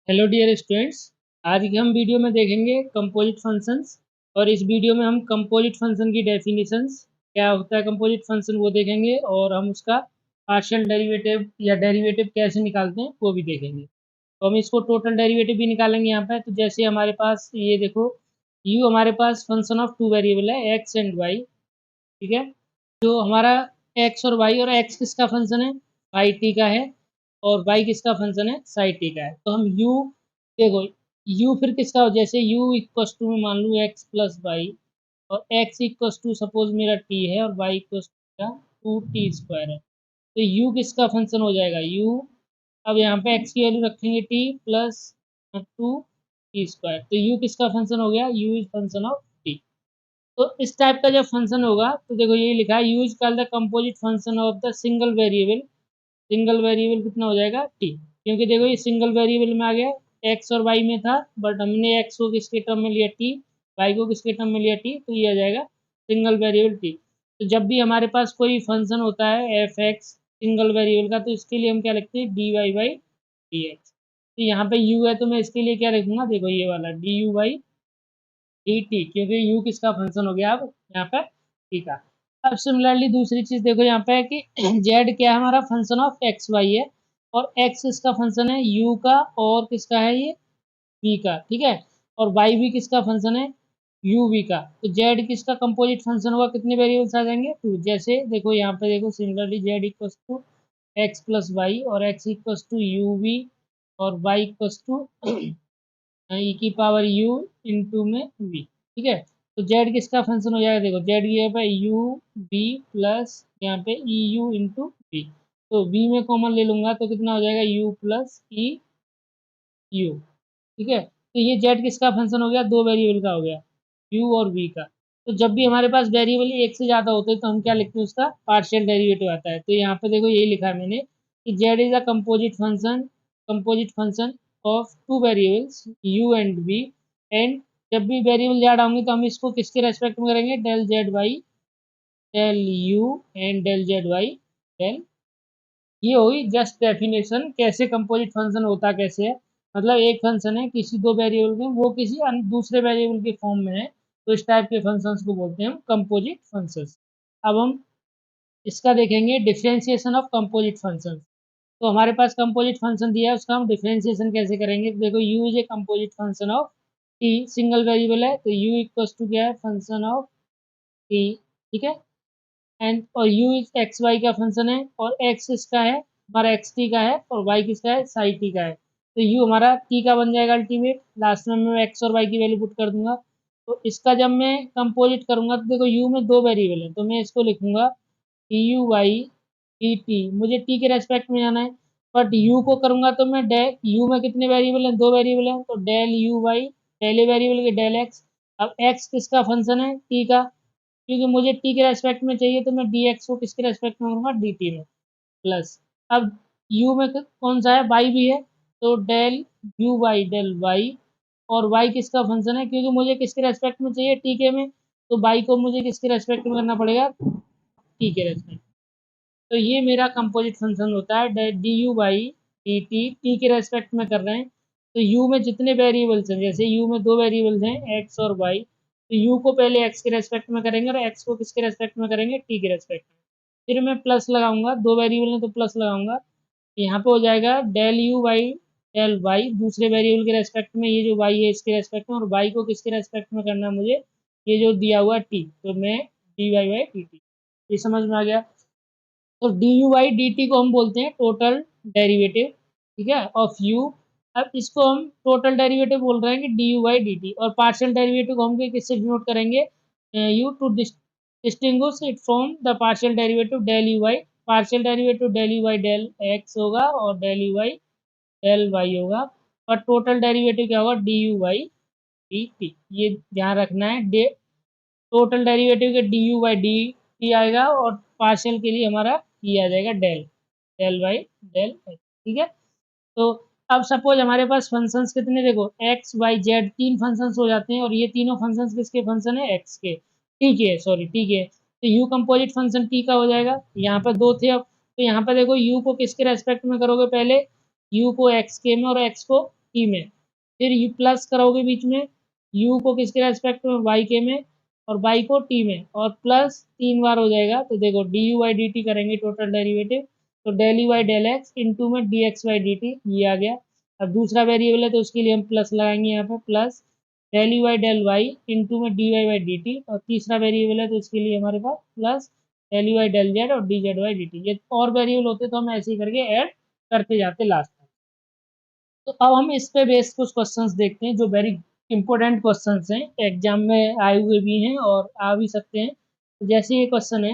Hello dear students. आज के हम वीडियो में देखेंगे कंपोजिट फंक्शंस। और इस वीडियो में हम कंपोजिट फंक्शन की डेफिनेशंस, क्या होता है कंपोजिट फंक्शन, वो देखेंगे और हम उसका पार्शियल डेरिवेटिव या डेरिवेटिव कैसे निकालते हैं वो भी देखेंगे। तो हम इसको टोटल डेरिवेटिव भी निकालेंगे यहाँ पे। तो जैसे हमारे पास ये देखो, यू हमारे पास फंक्शन ऑफ टू वेरिएबल है, एक्स एंड वाई। ठीक है, जो हमारा एक्स और एक्स किसका फंक्शन है, फाई टी का है, और वाई किसका फंक्शन है, साई टी का है। तो हम यू देखो, यू फिर किसका हो, जैसे यू इक्वस टू में मान लूँ एक्स प्लस वाई, और एक्स इक्वस टू सपोज मेरा टी है और y equals to two t square है। तो यू किसका फंक्शन हो जाएगा, यू। अब यहाँ पे एक्स की वैल्यू रखेंगे T plus two t square. तो यू किसका फंक्शन हो गया, you is function of T. तो इस टाइप का जब फंक्शन होगा तो देखो ये लिखा है, use call the composite function of the single variable. Single variable कितना हो जाएगा, टी, क्योंकि देखो ये सिंगल वेरिएबल में आ गया। एक्स और वाई में था, बट हमने एक्स को किसके टर्म में लिया, टी, वाई को किसके टर्म में लिया, टी, तो ये आ जाएगा सिंगल वेरिएबल टी। तो जब भी हमारे पास कोई फंक्शन होता है एफ एक्स सिंगल वेरिएबल का, तो इसके लिए हम क्या लिखते हैं, d y by d x. तो यहाँ पे यू है तो मैं इसके लिए क्या लिखूंगा, देखो ये वाला D u by d T, क्योंकि यू किसका फंक्शन हो गया अब यहाँ पे, टी का। अब सिमिलरली दूसरी चीज देखो यहाँ पे है कि जेड क्या है, हमारा फंक्शन ऑफ एक्स वाई है, और एक्स इसका फंक्शन है यू का, और किसका है ये, वी का। ठीक है, और वाई भी किसका फंक्शन है, यू वी का। तो जेड किसका कंपोजिट फंक्शन होगा, कितने वेरिएबल्स आ जाएंगे, टू। जैसे देखो यहाँ पे देखो, similarly z equals to x plus y, और x equals to u v, और वाई इक्वस टू ई की पावर यू इंटू में वी। ठीक है, तो जेड किसका फंक्शन हो जाएगा, देखो जेड ये पे यू बी प्लस यहाँ पे ई यू इंटू वी। तो वी में कॉमन ले लूंगा तो कितना हो जाएगा, यू प्लस ई यू। ठीक है, तो ये जेड किसका फंक्शन हो गया, दो वेरिएबल का हो गया, यू और वी का। तो जब भी हमारे पास वेरिएबल एक से ज़्यादा होते हैं तो हम क्या लिखते हैं, उसका पार्शियल डेरिवेटिव आता है। तो यहाँ पे देखो यही लिखा है मैंने कि z is a composite function of two variables u and v. And जब भी वेरिएबल ज़्यादा होंगे तो हम इसको किसके रेस्पेक्ट में करेंगे, del z Y del u and del z Y del. ये हुई जस्ट डेफिनेशन, कैसे कंपोजिट फंक्शन होता कैसे है। मतलब एक फंक्शन है किसी दो वेरिएबल में, वो किसी दूसरे वेरिएबल के फॉर्म में है, तो इस टाइप के फंक्शंस को बोलते हैं हम कंपोजिट फंक्शंस। अब हम इसका देखेंगे डिफरेंशिएशन ऑफ कंपोजिट फंक्शंस। तो हमारे पास कंपोजिट फंक्शन दिया है, उसका हम डिफरेंशिएशन कैसे करेंगे। देखो you is a composite function of T, single variable है तो यू इक्वल्स टू क्या है, फंक्शन ऑफ टी। ठीक है, एंड और यू इज एक्स वाई का फंक्शन है, और एक्स इसका है हमारा एक्स टी का है, और वाई किसका है, साई टी का है। तो यू हमारा टी का बन जाएगा अल्टीमेट, लास्ट में मैं एक्स और वाई की वैल्यू पुट कर दूंगा। तो इसका जब मैं कंपोजिट करूंगा तो देखो यू में दो वेरिएबल है, तो मैं इसको लिखूंगा t u y t t, मुझे टी के रेस्पेक्ट में जाना है। बट यू को करूंगा तो मैं डेल, यू में कितने वेरिएबल हैं, दो वेरिएबल हैं, तो डेल यू वाई पहले वेरिएबल के डेल एक्स। अब एक्स किसका फंक्शन है, टी का, क्योंकि मुझे टी के रेस्पेक्ट में चाहिए तो मैं डी एक्स को किसके रेस्पेक्ट में करूँगा, डी टी में। प्लस अब यू में कौन सा है, वाई भी है, तो del u Y del y. और वाई किसका फंक्शन है, क्योंकि मुझे किसके रेस्पेक्ट में चाहिए, टी के में, तो वाई को मुझे किसके रेस्पेक्ट में करना पड़ेगा, टी के रेस्पेक्ट। तो ये मेरा कंपोजिट फंक्शन होता है, d u by d T, T के रेस्पेक्ट में कर रहे हैं। तो यू में जितने वेरिएबल्स हैं, जैसे यू में दो वेरिएबल्स हैं एक्स और वाई, तो यू को पहले एक्स के रेस्पेक्ट में करेंगे और एक्स को किसके रेस्पेक्ट में करेंगे, टी के रेस्पेक्ट में। फिर मैं प्लस लगाऊंगा, दो वेरिएबल है तो प्लस लगाऊंगा। यहाँ पे हो जाएगा del u Y del y, दूसरे वेरिएबल के रेस्पेक्ट में, ये जो वाई है इसके रेस्पेक्ट में, और वाई को किसके रेस्पेक्ट में करना है मुझे, ये जो दिया हुआ टी, तो मैं d y by d t. ये समझ में आ गया। तो d u by d t को हम बोलते हैं टोटल डेरिवेटिव, ठीक है, ऑफ यू। अब इसको हम टोटल डेरिवेटिव बोल रहे हैं कि d u by d t, और पार्शियल डेरिवेटिव को हम किससे डिनोट करेंगे, u, to distinguish it from the partial derivative del u by. Partial derivative del u by del x होगा, और del u by del y होगा, और total derivative क्या होगा, d u by d t. ये ध्यान रखना है, टोटल डेरिवेटिव के d u by d t आएगा, और पार्शियल के लिए हमारा ये आ जाएगा del del by del x. ठीक है, तो अब सपोज हमारे पास फंक्शंस कितने, देखो एक्स वाई जेड तीन फंक्शंस हो जाते हैं, और ये तीनों फंक्शंस किसके फंक्शन है, एक्स के, टी के, सॉरी टी के। तो यू कंपोजिट फंक्शन टी का हो जाएगा, यहाँ पर दो थे। अब तो यहाँ पर देखो यू को किसके रेस्पेक्ट में करोगे, पहले यू को एक्स के में और एक्स को टी में, फिर यू प्लस करोगे बीच में, यू को किसके रेस्पेक्ट में, वाई के में, और वाई को टी में, और प्लस 3 बार हो जाएगा। तो देखो d u Y d t करेंगे टोटल डेरिवेटिव, तो del u Y del x into में d x Y d t, ये आ गया। अब दूसरा वेरिएबल है तो उसके लिए हम प्लस लगाएंगे यहाँ पे, plus del u Y del y into में d y Y d t, और तीसरा वेरिएबल है तो इसके लिए हमारे पास plus del u Y del z और d z Y d t. ये और वेरिएबल होते तो हम ऐसे ही करके ऐड करते जाते लास्ट में। तो अब हम इस पे बेस कुछ क्वेश्चंस देखते हैं जो वेरी इंपॉर्टेंट क्वेश्चंस हैं, एग्जाम में आए हुए भी हैं और आ भी सकते हैं। तो जैसे ये क्वेश्चन है,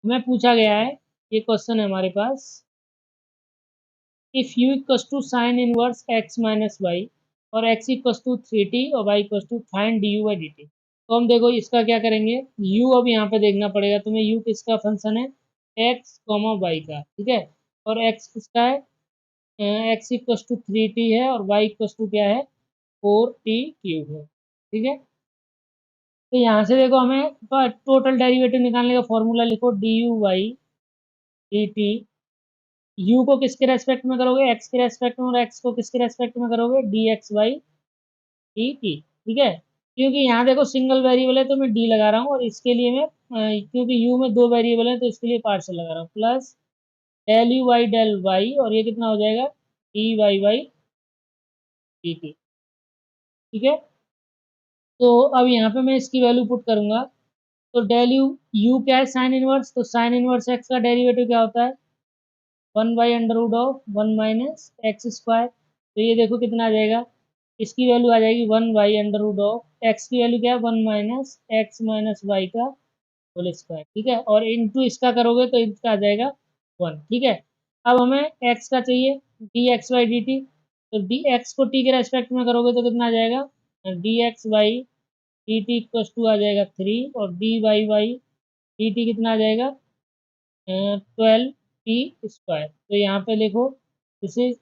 हमें पूछा गया है, ये क्वेश्चन है हमारे पास, if u equals to sine inverse x minus y और एक्स इक्वल्स टू 3t और y equals to find d u by d t. तो हम देखो इसका क्या करेंगे, u अब यहाँ पे देखना पड़ेगा तुम्हें, u किसका फंक्शन है, x कॉमा वाई का, ठीक है, और x किसका है, x इक्वल्स टू 3t है और y इक्वल्स टू क्या है, 4t क्यूब है, ठीक है। तो यहाँ से देखो हमें टोटल डेरिवेटिव निकालने का फॉर्मूला लिखो, d u Y d t, u को किसके रेस्पेक्ट में करोगे, x के रेस्पेक्ट में, और x को किसके रेस्पेक्ट में करोगे, d x Y d t, ठीक है। क्योंकि यहाँ देखो सिंगल वेरिएबल है तो मैं डी लगा रहा हूँ, और इसके लिए मैं क्योंकि u में 2 वेरिएबल है तो इसके लिए पार्शियल लगा रहा हूँ, plus del u Y del y, और ये कितना हो जाएगा, d y Y d t, ठीक है। तो अब यहाँ पे मैं इसकी वैल्यू पुट करूंगा, तो डेल यू क्या है, साइन इनवर्स, तो साइन इनवर्स एक्स का डेरिवेटिव क्या होता है, 1/√1 - x²। तो ये देखो कितना आ जाएगा, इसकी वैल्यू आ जाएगी 1/√, एक्स की वैल्यू क्या है, 1 माइनस एक्स माइनस वाई का होल स्क्वायर, ठीक है, और इंटू इसका करोगे तो इसका आ जाएगा 1, ठीक है। अब हमें एक्स का चाहिए, d x Y d t, तो डी एक्स को टी के रेस्पेक्ट में करोगे तो कितना आ जाएगा, d x Y d t equals to आ जाएगा 3, और d y Y d t कितना आ जाएगा, 12t²। तो यहाँ पे देखो दिस इज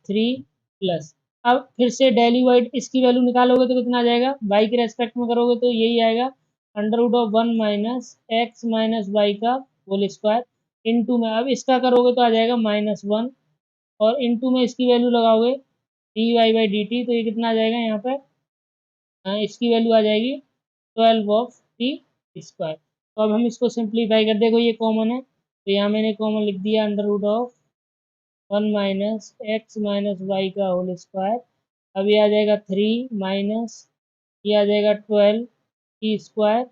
3 प्लस, अब फिर से डेली वाइड इसकी वैल्यू निकालोगे तो कितना आ जाएगा, वाई के रेस्पेक्ट में करोगे तो यही आएगा, √1 माइनस एक्स माइनस वाई का होल स्क्वायर, इंटू में अब इसका करोगे तो आ जाएगा -1, और इंटू में इसकी वैल्यू लगाओगे d y by d t, तो ये कितना आ जाएगा यहाँ पे, इसकी वैल्यू आ जाएगी 12 of t²। तो अब हम इसको सिंप्लीफाई कर, देखो ये कॉमन है तो यहाँ मैंने कॉमन लिख दिया, √1 माइनस एक्स माइनस वाई का होल स्क्वायर। अब ये आ जाएगा 3 माइनस, ये आ जाएगा 12t²,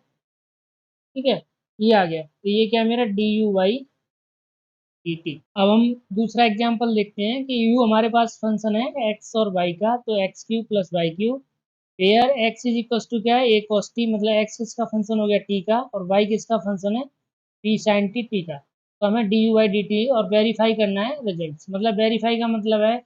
ठीक है, ये आ गया। तो ये क्या है मेरा d u Y d t. अब हम दूसरा एग्जाम्पल देखते हैं कि u हमारे पास फंक्शन है x और y का, तो x³ plus y³ where x is equal to क्या है, a cos t, मतलब x किसका फंक्शन हो गया t का, और y किसका फंक्शन है b sin t का। तो हमें d u by d t और वेरीफाई करना है रिजल्ट्स, मतलब वेरीफाई का मतलब है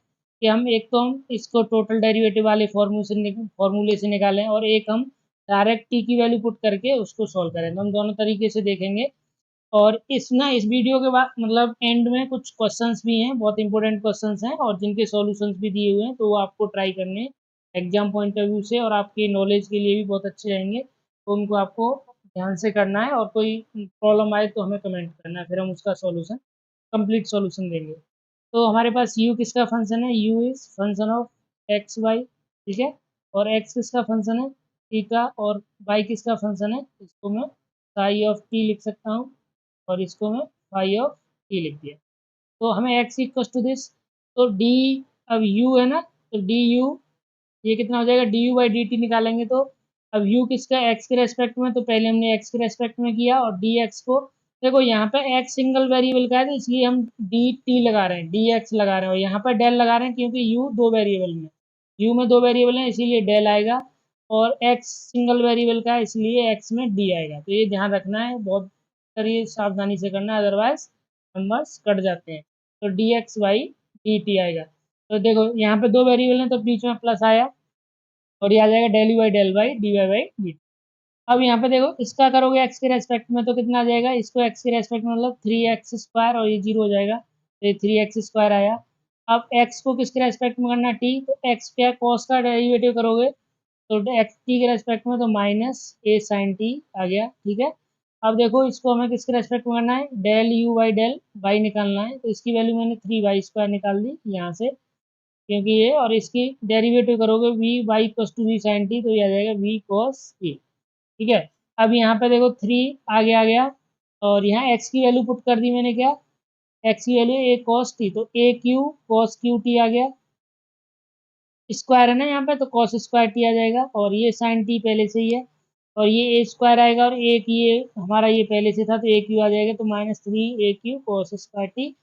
कि हम एक तो हम इसको टोटल डेरिवेटिव वाले फॉर्मूले से निकालें, और एक हम डायरेक्ट टी की वैल्यू पुट करके उसको सॉल्व करें। तो हम दोनों तरीके से देखेंगे, और इस वीडियो के बाद मतलब एंड में कुछ क्वेश्चंस भी हैं, बहुत इंपॉर्टेंट क्वेश्चंस हैं और जिनके सॉल्यूशंस भी दिए हुए हैं, तो वो आपको ट्राई करने एग्जाम पॉइंट ऑफ व्यू से और आपकी नॉलेज के लिए भी बहुत अच्छे रहेंगे। तो उनको आपको ध्यान से करना है, और कोई प्रॉब्लम आए तो हमें कमेंट करना है, फिर हम उसका सॉल्यूशन कंप्लीट सॉल्यूशन देंगे। तो हमारे पास u किसका फंक्शन है, u is function of x y, ठीक है, और x किसका फंक्शन है t का, और y किसका फंक्शन है, इसको मैं साई ऑफ t लिख सकता हूँ, और इसको मैं फाई ऑफ टी लिख दिया। तो हमें x इक्वल टू दिस, तो d, अब u है ना, तो डी यू, ये कितना हो जाएगा, D u by d T निकालेंगे तो अब u किसका x के रेस्पेक्ट में, तो पहले हमने x के रेस्पेक्ट में किया, और डी एक्स को देखो यहाँ पे x सिंगल वेरिएबल का है तो इसलिए हम डी टी लगा रहे हैं, डी एक्स लगा रहे हैं, और यहाँ पर डेल लगा रहे हैं क्योंकि u 2 वेरिएबल में, u में 2 वेरिएबल है इसीलिए डेल आएगा, और x सिंगल वेरिएबल का है इसलिए x में d आएगा। तो ये ध्यान रखना है, बहुत करिए, सावधानी से करना, अदरवाइज नंबर्स कट जाते हैं। तो d x Y d t आएगा, तो देखो यहाँ पे 2 वेरिएबल हैं तो बीच में प्लस आया, और ये आ जाएगा del u by del y d y by d t. अब यहाँ पे देखो इसका करोगे एक्स के रेस्पेक्ट में तो कितना आ जाएगा, इसको एक्स के रेस्पेक्ट में मतलब 3x², और ये 0 हो जाएगा, तो ये 3x² आया। अब एक्स को किसके रेस्पेक्ट में करना है, टी, तो एक्स क्या कॉस का डेरिवेटिव करोगे तो एक्स टी के रेस्पेक्ट में, तो माइनस ए साइन टी आ गया, ठीक है। अब देखो इसको हमें किसके रेस्पेक्ट में करना है, del u by del y निकालना है, तो इसकी वैल्यू मैंने 3y² निकाल दी यहाँ से, क्योंकि ये, और इसकी डेरिवेटिव करोगे v y equals to v sine t, तो ये आ जाएगा वी कॉस टी। ठीक है। अब यहाँ पे देखो 3 आगे आ गया, और यहाँ एक्स की वैल्यू पुट कर दी मैंने, क्या एक्स की वैल्यू ए कॉस टी, तो ए क्यू कॉस क्यू टी आ गया, स्क्वायर है ना यहाँ पे, तो कॉस स्क्वायर टी आ जाएगा, और ये साइन टी पहले से ही है, और ये ए स्क्वायर आएगा, और एक ये हमारा ये पहले से था, तो ए क्यू आ जाएगा, तो -3 AQ कॉस स्क्वायर टी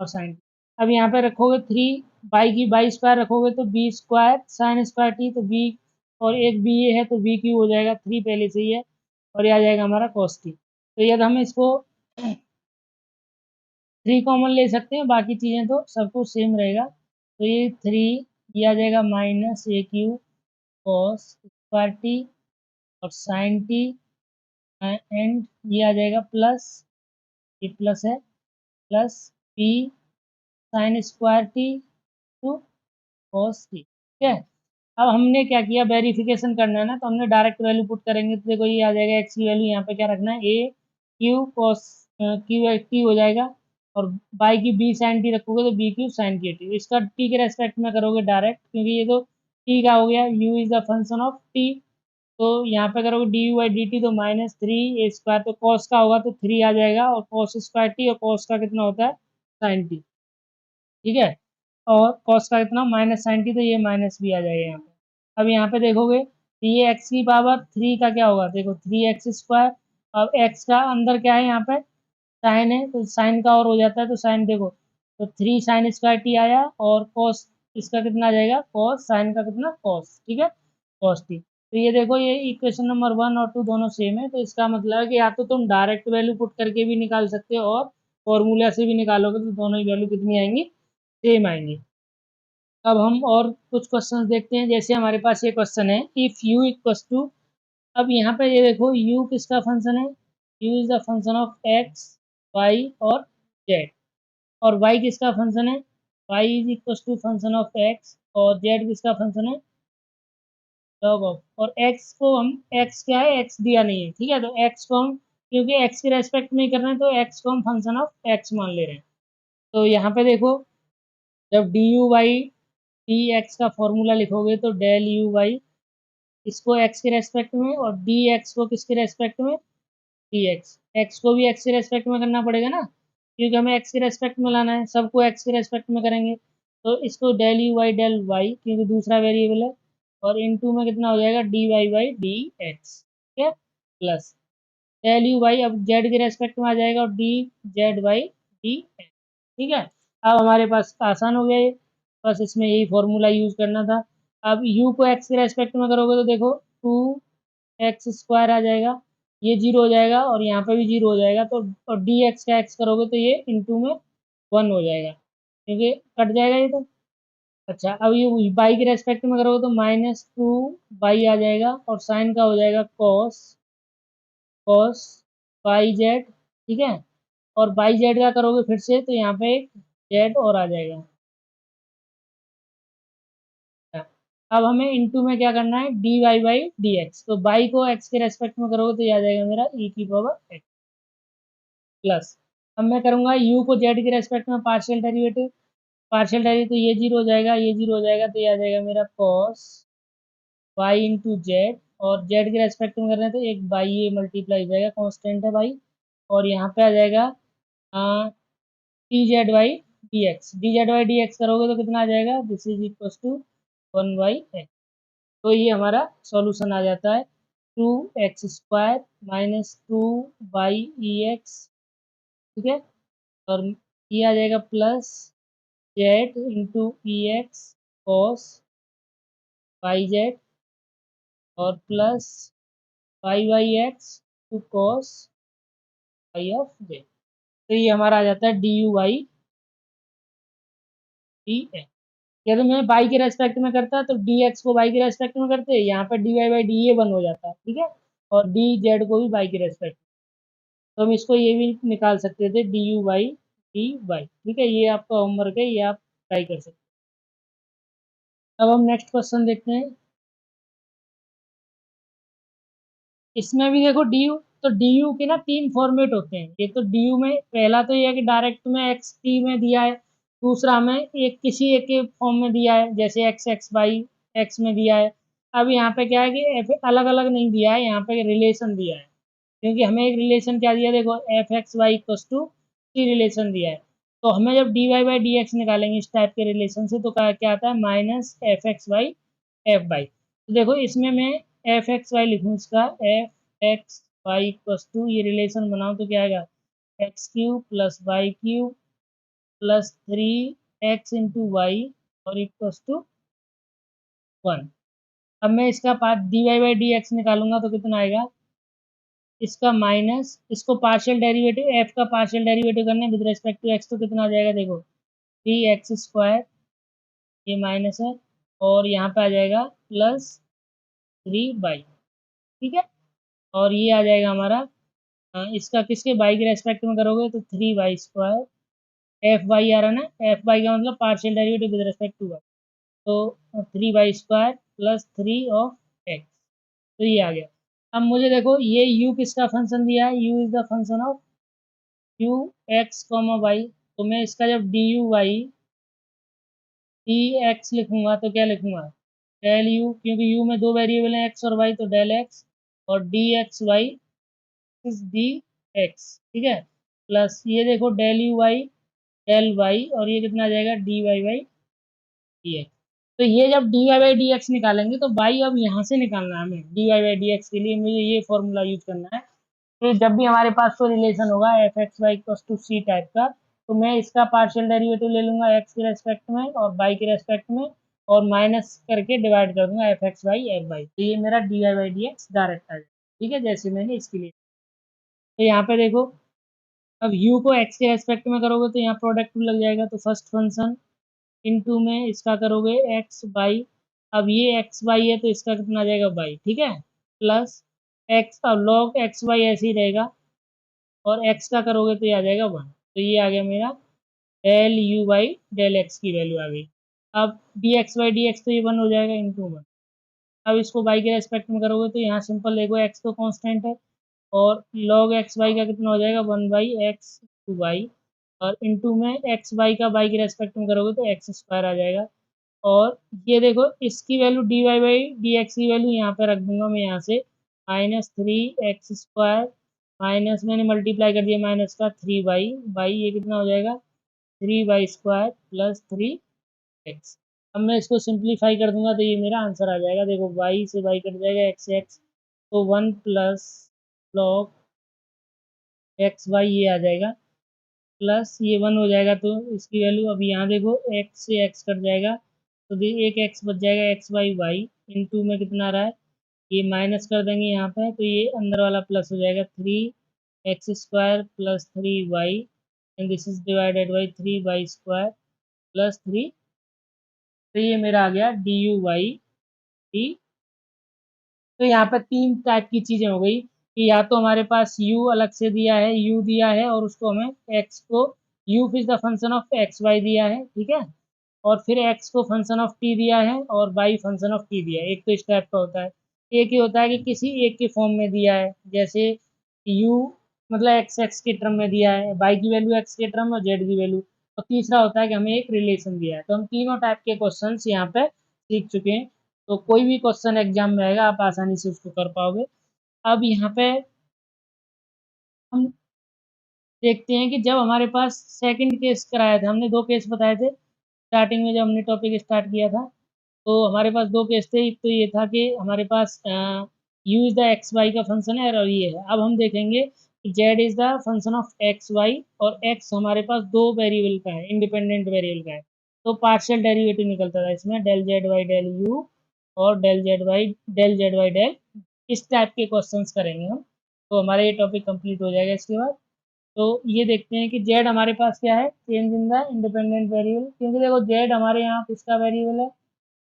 और साइन टी। अब यहाँ पे रखोगे 3 बाई की बाई स्क्वायर रखोगे तो b square sine square t, तो बी, और एक बी ये है तो बी क्यू हो जाएगा, 3 पहले से ही है, और ये आ जाएगा हमारा कॉस टी। तो यदि हम इसको 3 कॉमन ले सकते हैं, बाकी चीज़ें तो सब कुछ सेम रहेगा, तो ये 3, ये आ जाएगा -AQ कॉस स्क्वायर टी और साइन टी, एंड ये आ जाएगा प्लस, ये प्लस है, plus b sine square t two cos t. ठीक है। अब हमने क्या किया, वेरिफिकेशन करना है ना, तो हमने डायरेक्ट वैल्यू पुट करेंगे, तो देखो ये आ जाएगा एक्स की वैल्यू यहाँ पे क्या रखना है, a q cos q x t हो जाएगा, और बाई की बी साइन टी रखोगे तो बी क्यू साइन की टी, इसका टी के रेस्पेक्ट में करोगे डायरेक्ट, क्योंकि ये तो टी का हो गया, you is the function of T, तो यहाँ पे करोगे D u by d t, तो -3 A स्क्वायर, तो कॉस का होगा तो 3 आ जाएगा, और कॉस स्क्वायर टी, और कॉस का कितना होता है साइन टी। ठीक है। और कॉस का कितना -sin t, तो ये माइनस भी आ जाएगा यहाँ पे। अब यहाँ पे देखोगे तो ये एक्स की पावर 3 का क्या होगा, देखो 3x स्क्वायर, अब एक्स का अंदर क्या है यहाँ पे साइन है, तो साइन का और हो जाता है, तो साइन देखो, तो 3 साइन स्क्वायर टी आया, और कॉस इसका कितना आ जाएगा, कॉस साइन का कितना कॉस, ठीक है, कॉस टी। तो ये देखो ये इक्वेशन नंबर 1 और 2 दोनों सेम है, तो इसका मतलब है कि या तो तुम डायरेक्ट वैल्यू पुट करके भी निकाल सकते हो, और फॉर्मूला से भी निकालोगे, तो दोनों ही वैल्यू कितनी आएंगी, सेम आएंगी। अब हम और कुछ क्वेश्चंस देखते हैं, जैसे हमारे पास ये क्वेश्चन है, इफ u इक्वस टू, अब यहाँ पे ये देखो u किसका फंक्शन है, u is the function of x, y और z, और y किसका फंक्शन है, y is equals to function of x, और z किसका फंक्शन है लॉग ऑफ, और x को हम, x क्या है, x दिया नहीं है, ठीक है, तो x को हम, क्योंकि x के रेस्पेक्ट में ही कर रहे हैं, तो x को हम फंक्शन ऑफ x मान ले रहे हैं। तो यहाँ पे देखो, जब d u by d x का फॉर्मूला लिखोगे, तो डेल यू बाई, इसको x के रेस्पेक्ट में, और डी एक्स को किसके रेस्पेक्ट में, डी एक्स, एक्स को भी x के रेस्पेक्ट में करना पड़ेगा ना, क्योंकि हमें x के रेस्पेक्ट में लाना है, सबको x के रेस्पेक्ट में करेंगे, तो इसको del u by del y, क्योंकि दूसरा वेरिएबल है, और इनटू में कितना हो जाएगा d y by d x, ठीक है, प्लस डेल यू बाई, अब z के रेस्पेक्ट में आ जाएगा, और d z by d x. ठीक है। अब हमारे पास आसान हो गया ये, बस इसमें यही फॉर्मूला यूज करना था। अब u को x के रेस्पेक्ट में करोगे, तो देखो 2x स्क्वायर आ जाएगा, ये जीरो हो जाएगा, और यहाँ पे भी जीरो हो जाएगा, तो और डी एक्स का x करोगे तो ये इंटू में 1 हो जाएगा, क्योंकि कट जाएगा ये तो। अच्छा, अब ये बाई के रेस्पेक्ट में करोगे तो -2 बाई आ जाएगा, और साइन का हो जाएगा कॉस, कॉस बाई जेड, ठीक है, और बाई जेड का करोगे फिर से, तो यहाँ पे एक जेड और आ जाएगा। अब हमें इनटू में क्या करना है, d y by d x, तो बाई को एक्स के रेस्पेक्ट में करोगे तो ये आ जाएगा मेरा ई की पावर एक्स, प्लस, अब मैं करूंगा यू को जेड के रेस्पेक्ट में पार्शियल डेरिवेटिव, पार्शियल डेरिवेटिव, तो ये जीरो हो जाएगा, ये जीरो हो जाएगा, तो ये आ जाएगा मेरा कॉस वाई इंटू जेड, और जेड के रेस्पेक्ट में कर रहे हैं, तो एक बाई ये मल्टीप्लाई हो जाएगा, कॉन्स्टेंट है बाई, और यहाँ पे आ जाएगा D z by d x, D z by d x करोगे तो कितना आ जाएगा, this is equal to 1/x, तो ये हमारा सॉल्यूशन आ जाता है 2x स्क्वायर -2 बाई एक्स, ठीक है, और ये आ जाएगा plus z into e x cos y z, और plus y by x two cos y of z, तो ये हमारा आ जाता है d u by d x. यदि मैं बाई के रेस्पेक्ट में करता तो डी एक्स को बाई के रेस्पेक्ट में करते, यहाँ पे d y by d a one हो जाता, ठीक है, और डी जेड को भी बाई के रेस्पेक्ट, तो हम इसको ये भी निकाल सकते थे d u by d y, ठीक है, ये आपका होमवर्क है, ये आप ट्राई कर सकते हैं। अब हम नेक्स्ट क्वेश्चन देखते हैं, इसमें भी देखो डी यू, तो डी यू के ना 3 फॉर्मेट होते हैं, ये तो डी यू में पहला तो ये है कि डायरेक्ट में एक्स टी में दिया है, दूसरा हमें एक किसी एक के फॉर्म में दिया है, जैसे एक्स एक्स वाई एक्स में दिया है। अब यहाँ पे क्या है कि एफ अलग अलग नहीं दिया है, यहाँ पे रिलेशन दिया है, क्योंकि हमें एक रिलेशन क्या दिया, देखो f x y equals to c relation दिया है। तो हमें जब d y by d x निकालेंगे इस टाइप के रिलेशन से, तो क्या आता है, minus f x y f y. तो देखो इसमें मैं एफ एक्स वाई लिखूँ, इसका f x y equals to, ये रिलेशन बनाऊँ तो क्या आएगा, x cube plus y cube plus 3x into y और इक्वस टू 1। अब मैं इसका part d y by d x निकालूंगा तो कितना आएगा, इसका माइनस, इसको पार्शियल डेरिवेटिव एफ का पार्शियल डेरिवेटिव करना है विद रेस्पेक्ट टू एक्स, तो कितना आ जाएगा, देखो 3x स्क्वायर, ये माइनस है, और यहाँ पे आ जाएगा प्लस 3 बाई, ठीक है। और ये आ जाएगा हमारा इसका किसके बाई के रेस्पेक्ट में करोगे तो 3y स्क्वायर, एफ वाई आ रहा है ना, एफ वाई का मतलब partial derivative with respect to y, तो 3y square plus 3 of x, तो ये आ गया। अब मुझे देखो ये u किसका फंक्शन दिया है, u is the function of u x comma y, तो मैं इसका जब d u Y d x लिखूंगा तो क्या लिखूंगा, डेल यू, क्योंकि u में दो वेरिएबल हैं x और y, तो डेल x, और d x y is d x, ठीक है, प्लस ये देखो del u Y del y, और ये कितना आ जाएगा, d y by d x. तो ये जब d y by d x निकालेंगे तो बाई अब यहाँ से निकालना है हमें, d y by d x के लिए मुझे ये फॉर्मूला यूज करना है। तो जब भी हमारे पास कोई रिलेशन होगा f x y equals to c type का, तो मैं इसका पार्शियल डेरिवेटिव ले लूंगा एक्स के रेस्पेक्ट में और वाई के रेस्पेक्ट में, और माइनस करके डिवाइड कर दूंगा f x y f y, तो ये मेरा d y by d x direct आ जाएगा, ठीक है, जैसे मैंने इसके लिए। तो यहाँ पे देखो, अब u को x के रेस्पेक्ट में करोगे तो यहाँ प्रोडक्ट लग जाएगा, तो फर्स्ट फंक्शन इनटू में इसका करोगे एक्स बाई, अब ये एक्स बाई है तो इसका कितना आ जाएगा बाई, ठीक है, प्लस एक्स, अब लॉग एक्स बाई ऐसे ही रहेगा, और एक्स का करोगे तो ये आ जाएगा 1, तो ये आ गया मेरा del u by del x की वैल्यू आ गई। अब d x by d x तो ये 1 हो जाएगा इंटू 1। अब इसको बाई के रेस्पेक्ट में करोगे तो यहाँ सिंपल देखो एक्स तो कांस्टेंट है, और log एक्स वाई का कितना हो जाएगा 1/x टू वाई, और इंटू में एक्स वाई का बाई के रेस्पेक्ट में करोगे तो एक्स स्क्वायर आ जाएगा। और ये देखो इसकी value d y by d x की वैल्यू यहाँ पे रख दूंगा मैं, यहाँ से -3x स्क्वायर, माइनस मैंने मल्टीप्लाई कर दिया माइनस का 3 बाई, ये कितना हो जाएगा 3y स्क्वायर प्लस 3x। अब मैं इसको सिंप्लीफाई कर दूंगा तो ये मेरा आंसर आ जाएगा, देखो y से y कट जाएगा x से x, तो 1 प्लस लॉग एक्स वाई ये आ जाएगा, प्लस ये 1 हो जाएगा, तो इसकी वैल्यू अब यहाँ देखो एक्स से एक्स कट जाएगा, तो एक एक्स बच जाएगा एक्स बाई वाई, इंटू में कितना आ रहा है, ये माइनस कर देंगे यहाँ पे, तो ये अंदर वाला प्लस हो जाएगा 3x square plus 3y, and this is divided by 3y square plus 3, तो ये मेरा आ गया डी यू वाई डी। तो यहाँ पे तीन टाइप की चीजें हो गई, कि या तो हमारे पास u अलग से दिया है, u दिया है और उसको हमें x को u is the function of x y दिया है, ठीक है, और फिर x को फंक्शन ऑफ t दिया है और y फंक्शन ऑफ t दिया है। एक तो इस टाइप का होता है, एक ही होता है कि किसी एक के फॉर्म में दिया है, जैसे u मतलब एक्स एक्स के टर्म में दिया है, y की वैल्यू x के टर्म और z की वैल्यू, और तीसरा होता है कि हमें एक रिलेशन दिया है। तो हम तीनों टाइप के क्वेश्चन यहाँ पे सीख चुके हैं, तो कोई भी क्वेश्चन एग्जाम में आएगा आप आसानी से उसको कर पाओगे। अब यहाँ पे हम देखते हैं कि जब हमारे पास सेकंड केस कराया था, हमने दो केस बताए थे स्टार्टिंग में जब हमने टॉपिक स्टार्ट किया था, तो हमारे पास दो केस थे। एक तो ये था कि हमारे पास u is the x y का फंक्शन है और ये है। अब हम देखेंगे कि z is the function of x y, और एक्स हमारे पास दो वेरिएबल का है, इंडिपेंडेंट वेरिएबल का है, तो पार्शियल डेरिवेटिव निकलता था इसमें, del z Y del u और डेल जेड वाई डेल, इस टाइप के क्वेश्चंस करेंगे हम। तो हमारा ये टॉपिक कंप्लीट हो जाएगा इसके बाद। तो ये देखते हैं कि जेड हमारे पास क्या है, change in the independent variable, क्योंकि देखो जेड हमारे यहाँ किसका वेरिएबल है,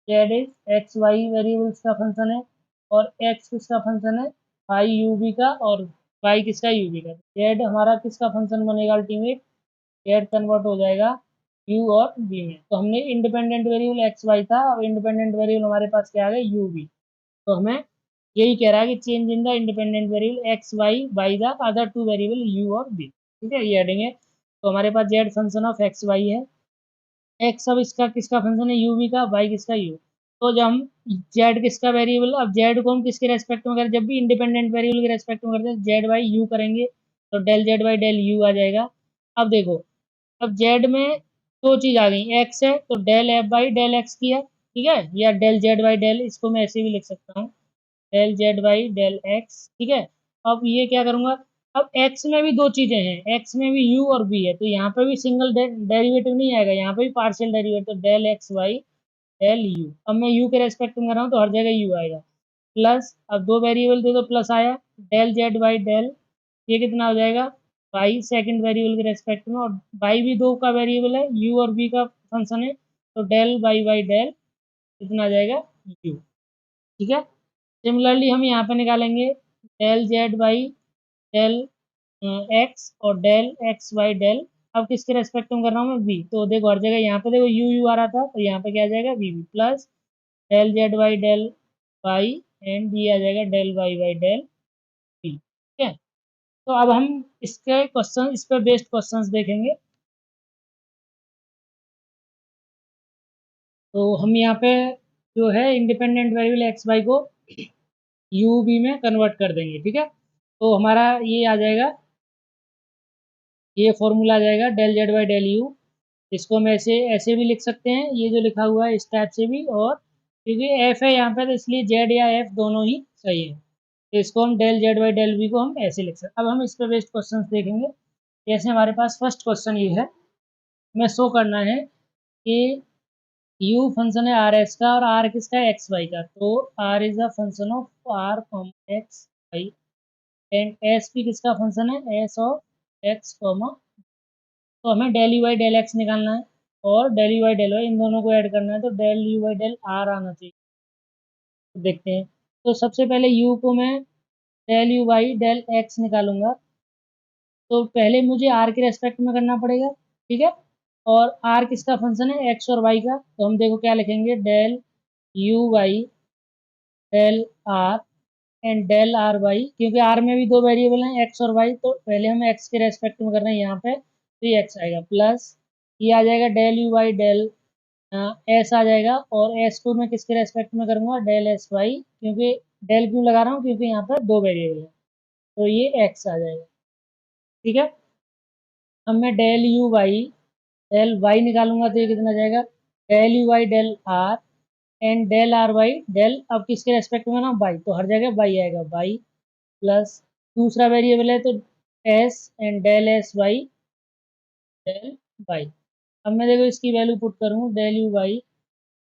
z is x y variables का फंक्शन है, और एक्स किसका फंक्शन है, फाई यू बी का, और वाई किसका यू बी का। जेड हमारा किसका फंक्शन बनेगा अल्टीमेट, जेड कन्वर्ट हो जाएगा यू और बी में। तो हमने इंडिपेंडेंट वेरिएबल एक्स वाई था, अब इंडिपेंडेंट वेरिएबल हमारे पास क्या आ गया, यू बी। तो हमें यही कह रहा है कि change in the independent variable x y by the other two variable u और बी, ठीक है, ये हेडिंग है। तो हमारे पास z function of x y है, एक्स अब इसका किसका फंक्शन है, यू वी का, वाई किसका, यू। तो जब हम जेड किसका वेरिएबल, अब जेड को हम किसके रेस्पेक्ट में करें, जब भी इंडिपेंडेंट वेरिएबल के रेस्पेक्ट में करते हैं जेड बाई यू करेंगे, तो del Z by del u आ जाएगा। अब देखो, अब जेड में दो चीज आ गई, एक्स है तो del f by del x किया, ठीक है, या डेल जेड बाई डेल, इसको मैं ऐसे भी लिख सकता हूँ, del Z by del x, ठीक है। अब ये क्या करूंगा, अब एक्स में भी दो चीजें हैं, एक्स में भी यू और बी है, तो यहाँ पे भी सिंगल डेरिवेटिव नहीं आएगा, यहाँ पे भी partial derivative, del x Y del u. अब मैं यू के रेस्पेक्ट में कर रहा हूँ तो हर जगह यू आएगा, प्लस अब दो वेरिएबल थे तो प्लस आया, डेल जेड बाई डेल, ये कितना हो जाएगा, बाई सेकंड वेरिएबल के रेस्पेक्ट में, और बाई भी दो का वेरिएबल है, यू और बी का फंक्शन है, तो डेल बाई बाई डेल कितना आ जाएगा, यू, ठीक है। सिमिलरली हम यहाँ पे निकालेंगे del Z by del x और डेल एक्स बाई डेल, अब किसके रेस्पेक्ट में कर रहा हूँ मैं, बी, तो देखो हर जगह यहाँ पे देखो यू यू आ रहा था, तो यहाँ पे क्या आ जाएगा, v v, plus del Z by del by, and ये आ जाएगा del by by del b, ठीक है। तो अब हम इसके क्वेश्चन, इस पर बेस्ड क्वेश्चंस देखेंगे। तो हम यहाँ पे जो है इंडिपेंडेंट वेरिएबल एक्स वाई को यू बी में कन्वर्ट कर देंगे, ठीक है। तो हमारा ये आ जाएगा, ये फॉर्मूला आ जाएगा del Z by del u, इसको हम ऐसे ऐसे भी लिख सकते हैं, ये जो लिखा हुआ है इस टाइप से भी, और क्योंकि एफ है यहाँ पे तो इसलिए जेड या एफ दोनों ही सही है, तो इसको हम del Z by del b को हम ऐसे लिख सकते हैं। अब हम इस पर बेस्ड क्वेश्चन देखेंगे। जैसे हमारे पास फर्स्ट क्वेश्चन ये है, हमें शो करना है कि यू फंक्शन है आर एस का और आर किसका है, एक्स वाई का, तो r is a function of r x y, and s भी किसका फंक्शन है, एस ऑफ एक्स कॉमा, तो हमें del u by del x निकालना है और del u by del y, इन दोनों को ऐड करना है, तो del u by del r आना चाहिए। तो देखते हैं, तो सबसे पहले यू को मैं del u by del x निकालूंगा, तो पहले मुझे आर के रेस्पेक्ट में करना पड़ेगा, ठीक है। और आर किसका फंक्शन है, एक्स और वाई का, तो हम देखो क्या लिखेंगे, del u by del r and del r y, क्योंकि आर में भी दो वेरिएबल हैं एक्स और वाई, तो पहले हमें एक्स के रेस्पेक्ट में करना है यहाँ पे, तो ये एक्स आएगा, प्लस ये आ जाएगा del u by del s आ जाएगा, और एस को मैं किसके रेस्पेक्ट में करूँगा, डेल एस वाई, क्योंकि डेल क्यों लगा रहा हूँ, क्योंकि यहाँ पर दो वेरिएबल है, तो ये एक्स आ जाएगा, ठीक है। अब मैं del u by del y निकालूंगा, तो ये कितना जाएगा, del u by del r and del r by del, अब किसके रेस्पेक्ट में ना, बाई, तो हर जगह बाई आएगा, बाई, प्लस दूसरा वेरिएबल है तो s and del s by del by. अब मैं देखो इसकी वैल्यू पुट करूँ, del u by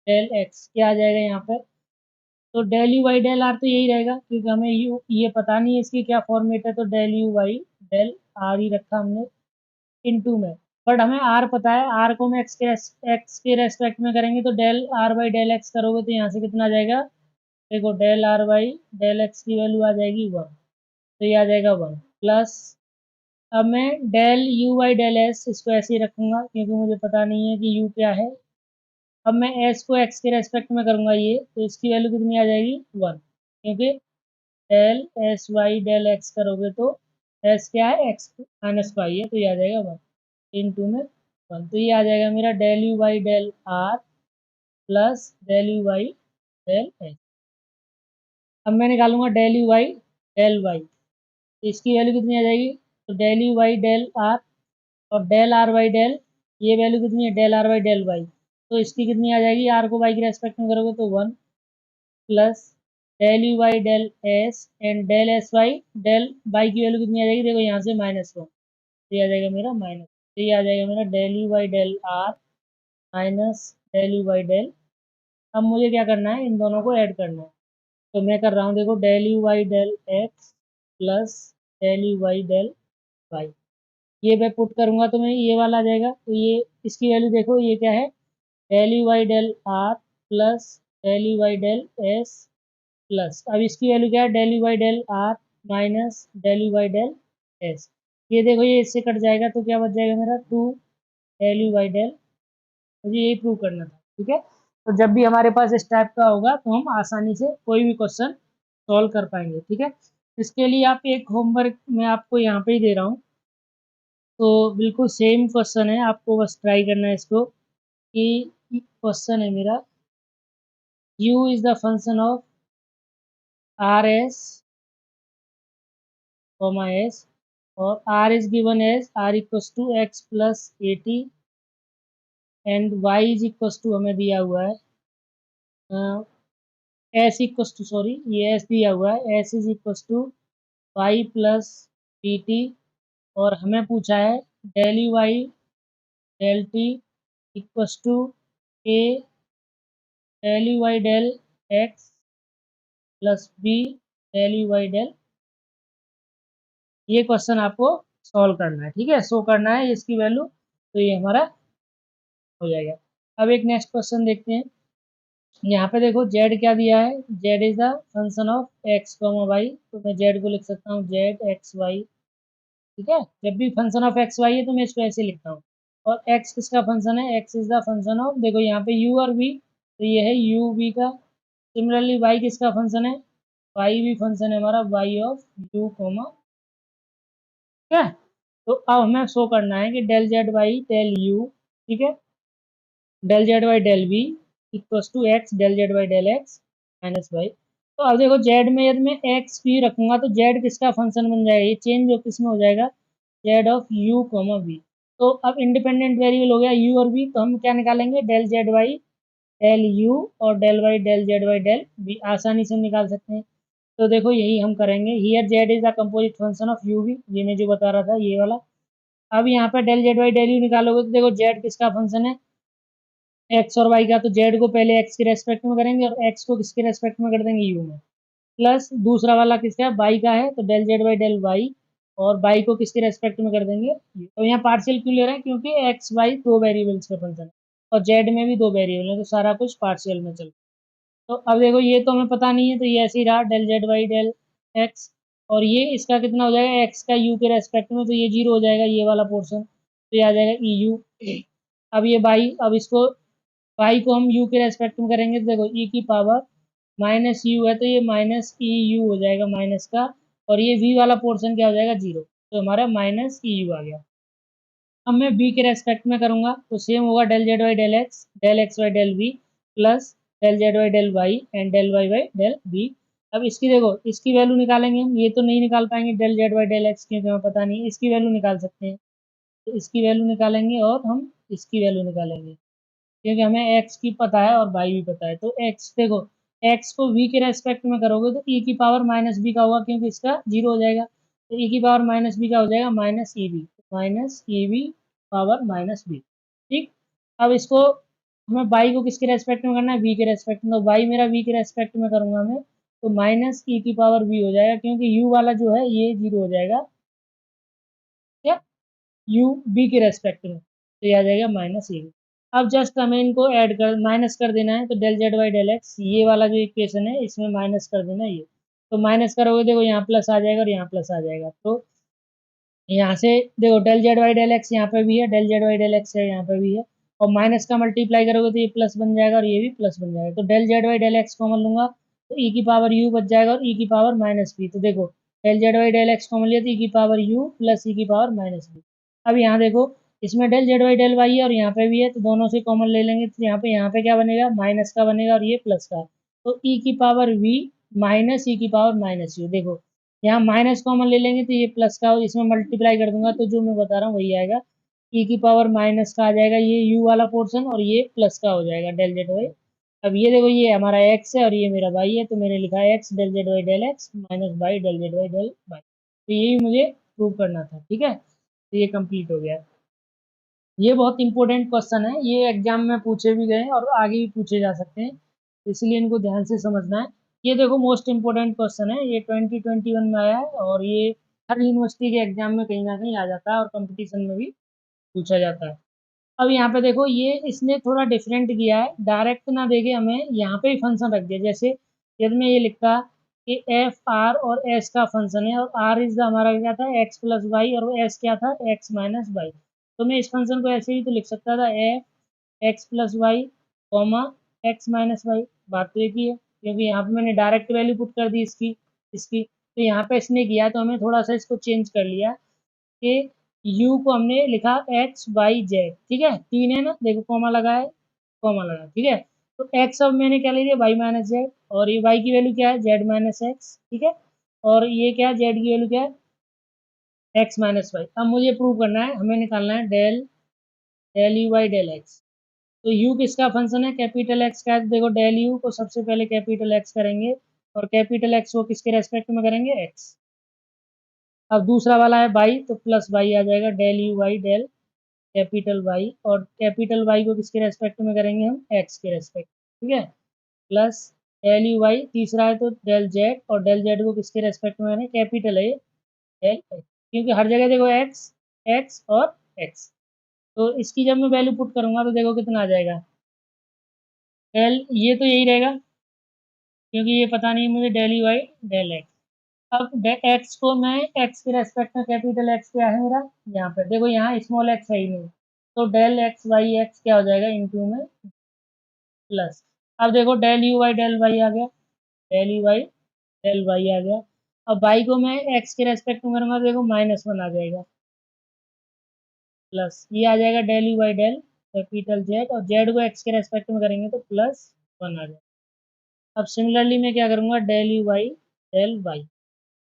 del x क्या आ जाएगा यहाँ पर, तो del u by del r तो यही रहेगा, क्योंकि हमें यू ये पता नहीं है इसकी क्या फॉर्मेट है, तो del u by del r ही रखा हमने इनटू में, बट हमें आर पता है, आर को हम एक्स के रेस्पेक्ट में करेंगे, तो del r by del x करोगे तो यहाँ से कितना आ जाएगा, देखो del r by del x की वैल्यू आ जाएगी वन, तो ये आ जाएगा वन, प्लस अब मैं del u by del s इसको ऐसे ही रखूंगा, क्योंकि मुझे पता नहीं है कि यू क्या है। अब मैं एस को एक्स के रेस्पेक्ट में करूंगा ये, तो इसकी वैल्यू कितनी आ जाएगी वन, क्योंकि del s by del x करोगे तो एस क्या है, एक्स माइनस वाई है, तो ये आ जाएगा वन इनटू में वन, तो ये आ जाएगा मेरा del u by del r plus del u by del x. अब मैं निकालूंगा del u by del y, तो इसकी वैल्यू कितनी आ जाएगी, तो del u by del r और डेल आर बाई डेल, ये वैल्यू कितनी है, del r by del y, तो इसकी कितनी आ जाएगी, आर को वाई के रेस्पेक्ट में करोगे तो one, plus del u by del s and del s by del y की वैल्यू कितनी आ जाएगी, देखो यहाँ से माइनस वन, तो ये आ जाएगा मेरा माइनस, तो ये आ जाएगा मेरा del u by del r minus del u by del. अब मुझे क्या करना है, इन दोनों को ऐड करना है, तो मैं कर रहा हूँ, देखो del u by del x plus del u by del y, ये मैं पुट करूंगा तो मैं ये वाला आ जाएगा, तो ये इसकी वैल्यू देखो ये क्या है, del u by del r plus del u by del s, plus अब इसकी वैल्यू क्या है, del u by del r minus del u by del s, ये देखो ये इससे कट जाएगा, तो क्या बच जाएगा मेरा two del u by del, मुझे यही प्रूव करना था, ठीक है। तो जब भी हमारे पास इस टाइप का होगा तो हम आसानी से कोई भी क्वेश्चन सॉल्व कर पाएंगे, ठीक है। इसके लिए आप एक होमवर्क मैं आपको यहाँ पे ही दे रहा हूँ, तो बिल्कुल सेम क्वेश्चन है, आपको बस ट्राई करना है इसको, कि क्वेश्चन है मेरा, u is the function of r s comma s, और r is given as r equals to x plus 80 and y is equals to हमें दिया हुआ है एस इक्वल्स टू, सॉरी ये एस दिया हुआ है, s is equals to y plus p t, और हमें पूछा है del u Y del t equals to a del u Y del x plus B del u Y del. ये question आपको सॉल्व करना है, ठीक है, शो करना है इसकी वैल्यू, तो ये हमारा हो जाएगा। अब एक नेक्स्ट क्वेश्चन देखते हैं। यहाँ पे देखो z क्या दिया है, z is the function of x y, तो मैं z को लिख सकता हूँ z एक्स वाई, ठीक है। जब भी फंक्शन ऑफ एक्स वाई है तो मैं इसको ऐसे लिखता हूँ। और x किसका फंक्शन है, x is the function of, देखो यहाँ पे u और v, तो ये है u v का। सिमिलरली y किसका फंक्शन है, y भी फंक्शन है हमारा y ऑफ u कोमा, ठीक है। तो अब हमें शो करना है कि del z Y del u, ठीक है, del z Y del v equals to x del z Y del x minus y. तो अब देखो जेड में यदि मैं एक्स भी रखूंगा तो जेड किसका फंक्शन बन जाएगा, ये चेंज जो किस में हो जाएगा, z of u comma v. तो अब इंडिपेंडेंट वेरिएबल हो गया यू और वी, तो हम क्या निकालेंगे, del z Y del u और del y del z Y del v, आसानी से निकाल सकते हैं। तो देखो यही हम करेंगे, here z is the composite function of u v, ये मैं जो बता रहा था ये वाला। अब यहाँ पे del z Y del u निकालोगे तो देखो जेड किसका फंक्शन है, एक्स और वाई का, तो जेड को पहले एक्स के रेस्पेक्ट में करेंगे और एक्स को किसके रेस्पेक्ट में कर देंगे, यू में। प्लस दूसरा वाला किसका है, वाई का है, तो del z Y del y, और वाई को किसके रेस्पेक्ट में कर देंगे, यू। तो यहाँ पार्शियल क्यों ले रहे हैं, क्योंकि एक्स वाई दो वेरिएबल्स का फंक्शन है और जेड में भी दो वेरिएबल है, तो सारा कुछ पार्शियल में चल। तो अब देखो ये तो हमें पता नहीं है, तो ये ऐसे ही रहा del z Y del x, और ये इसका कितना हो जाएगा, एक्स का यू के रेस्पेक्ट में, तो ये जीरो हो जाएगा ये वाला पोर्शन, तो ये आ जाएगा ई यू। अब ये वाई, अब इसको वाई को हम यू के रेस्पेक्ट में करेंगे तो देखो ई की पावर माइनस यू है, तो ये माइनस ई यू हो जाएगा माइनस का, और ये वी वाला पोर्शन क्या हो जाएगा, जीरो, तो हमारा माइनस ई यू आ गया। अब मैं बी के रेस्पेक्ट में करूंगा तो सेम होगा del x Y del v plus del z Y del y and del y by del v. अब इसकी देखो इसकी वैल्यू निकालेंगे हम, ये तो नहीं निकाल पाएंगे del z Y del x, क्योंकि हमें पता नहीं, इसकी वैल्यू निकाल सकते हैं, तो इसकी वैल्यू निकालेंगे और हम इसकी वैल्यू निकालेंगे, क्योंकि हमें x की पता है और y भी पता है। तो x देखो, x को v के रेस्पेक्ट में करोगे तो e की पावर माइनस बी का होगा, क्योंकि इसका जीरो हो जाएगा, तो e की पावर माइनस बी का हो जाएगा minus e b power minus b, ठीक। अब इसको हमें y को किसके रेस्पेक्ट में करना है, v के रेस्पेक्ट में, तो y मेरा v के रेस्पेक्ट में करूंगा मैं, तो माइनस ई की पावर v हो जाएगा, क्योंकि u वाला जो है ये जीरो हो जाएगा, क्या, यू बी के रेस्पेक्ट में, तो ये आ जाएगा माइनस ए। अब जस्ट हमें इनको ऐड कर माइनस कर देना है, तो del z Y del x ये वाला जो इक्वेशन है इसमें माइनस कर देना है ये, तो माइनस करोगे देखो यहाँ प्लस आ जाएगा और यहाँ प्लस आ जाएगा, तो यहाँ से देखो del z Y del x यहाँ पे भी है, del z Y del x है यहाँ पे भी है, और माइनस का मल्टीप्लाई करोगे तो ये प्लस बन जाएगा और ये भी प्लस बन जाएगा, तो del z Y del x common लूंगा तो ई की पावर यू बच जाएगा और ई की पावर माइनस बी, तो देखो del z Y del x common लिया तो ई की पावर यू प्लस ई की पावर माइनस बी। अब यहाँ देखो इसमें del z Y del y है और यहाँ पे भी है, तो दोनों से कॉमन ले लेंगे, तो यहाँ पे क्या बनेगा, माइनस का बनेगा और ये प्लस का, तो ई की पावर वी माइनस ई की पावर माइनस यू, देखो यहाँ माइनस कॉमन ले लेंगे तो ये प्लस का, इसमें मल्टीप्लाई कर दूंगा तो जो मैं बता रहा हूँ वही आएगा, ई की पावर माइनस का आ जाएगा ये यू वाला पोर्शन, और ये प्लस का हो जाएगा डेल जेड वाई। अब ये देखो ये हमारा एक्स है और ये मेरा वाई है, तो मैंने लिखा है x del z Y del x minus y del z Y del y, तो यही मुझे प्रूव करना था, ठीक है, तो ये कंप्लीट हो गया। ये बहुत इंपॉर्टेंट क्वेश्चन है, ये एग्जाम में पूछे भी गए हैं और आगे भी पूछे जा सकते हैं, इसलिए इनको ध्यान से समझना है। ये देखो मोस्ट इंपॉर्टेंट क्वेश्चन है, ये 2021 में आया है और ये हर यूनिवर्सिटी के एग्जाम में कहीं ना कहीं आ जाता है और कंपटीशन में भी पूछा जाता है। अब यहाँ पे देखो ये इसने थोड़ा डिफरेंट किया है, डायरेक्ट ना देके हमें यहाँ पे ही फंक्शन रख दिया, जैसे यदि मैं ये लिखता कि एफ आर और एस का फंक्शन है और आर इज द हमारा क्या था, एक्स प्लस वाई, और एस क्या था, एक्स माइनस वाई, तो मैं इस फंक्शन को ऐसे ही तो लिख सकता था, f x plus y comma x minus y. बात तो एक ही है, क्योंकि यहाँ पे मैंने डायरेक्ट वैल्यू पुट कर दी इसकी, तो यहाँ पे इसने किया तो हमें थोड़ा सा इसको चेंज कर लिया कि u को हमने लिखा एक्स वाई जेड, ठीक है, तीन है ना, देखो कॉमा लगा है, कॉमन लगा, ठीक है। तो एक्स अब मैंने क्या ले लिया, वाई माइनस जेड, और ये वाई की वैल्यू क्या है, जेड माइनस एक्स, ठीक है। और ये क्या है, जेड की वैल्यू क्या है, एक्स माइनस वाई। अब मुझे प्रूव करना है, हमें निकालना है del del u by del x. तो यू किसका फंक्शन है, कैपिटल एक्स का है, तो देखो डेल यू को सबसे पहले कैपिटल एक्स करेंगे, और कैपिटल एक्स को किसके रेस्पेक्ट में करेंगे, एक्स। अब दूसरा वाला है बाई, तो प्लस बाई आ जाएगा, del u by del capital Y, और कैपिटल वाई को किसके रेस्पेक्ट में करेंगे हम, एक्स के रेस्पेक्ट, ठीक है। प्लस डेल यू वाई, तीसरा है तो डेल जेड, और डेल जेड को किसके रेस्पेक्ट में करें, कैपिटल है डेल एक्स, क्योंकि हर जगह देखो एक्स एक्स और एक्स। तो इसकी जब मैं वैल्यू पुट करूंगा तो देखो कितना आ जाएगा, डेल, ये तो यही रहेगा, क्योंकि ये पता नहीं मुझे, del u Y del x. अब एक्स को मैं एक्स के रेस्पेक्ट में, कैपिटल एक्स क्या है मेरा, यहाँ पे देखो, यहाँ स्मॉल एक्स है ही नहीं, तो डेल एक्स वाई एक्स क्या हो जाएगा, इंटू में प्लस। अब देखो del u Y del y आ गया, del u Y del y आ गया। अब वाई को मैं एक्स के रेस्पेक्ट में करूंगा तो देखो -1 आ जाएगा, प्लस ये आ जाएगा del u by del capital Z, और जेड को एक्स के रेस्पेक्ट में करेंगे तो +1 आ जाएगा। अब सिमिलरली मैं क्या करूंगा, del u by del y,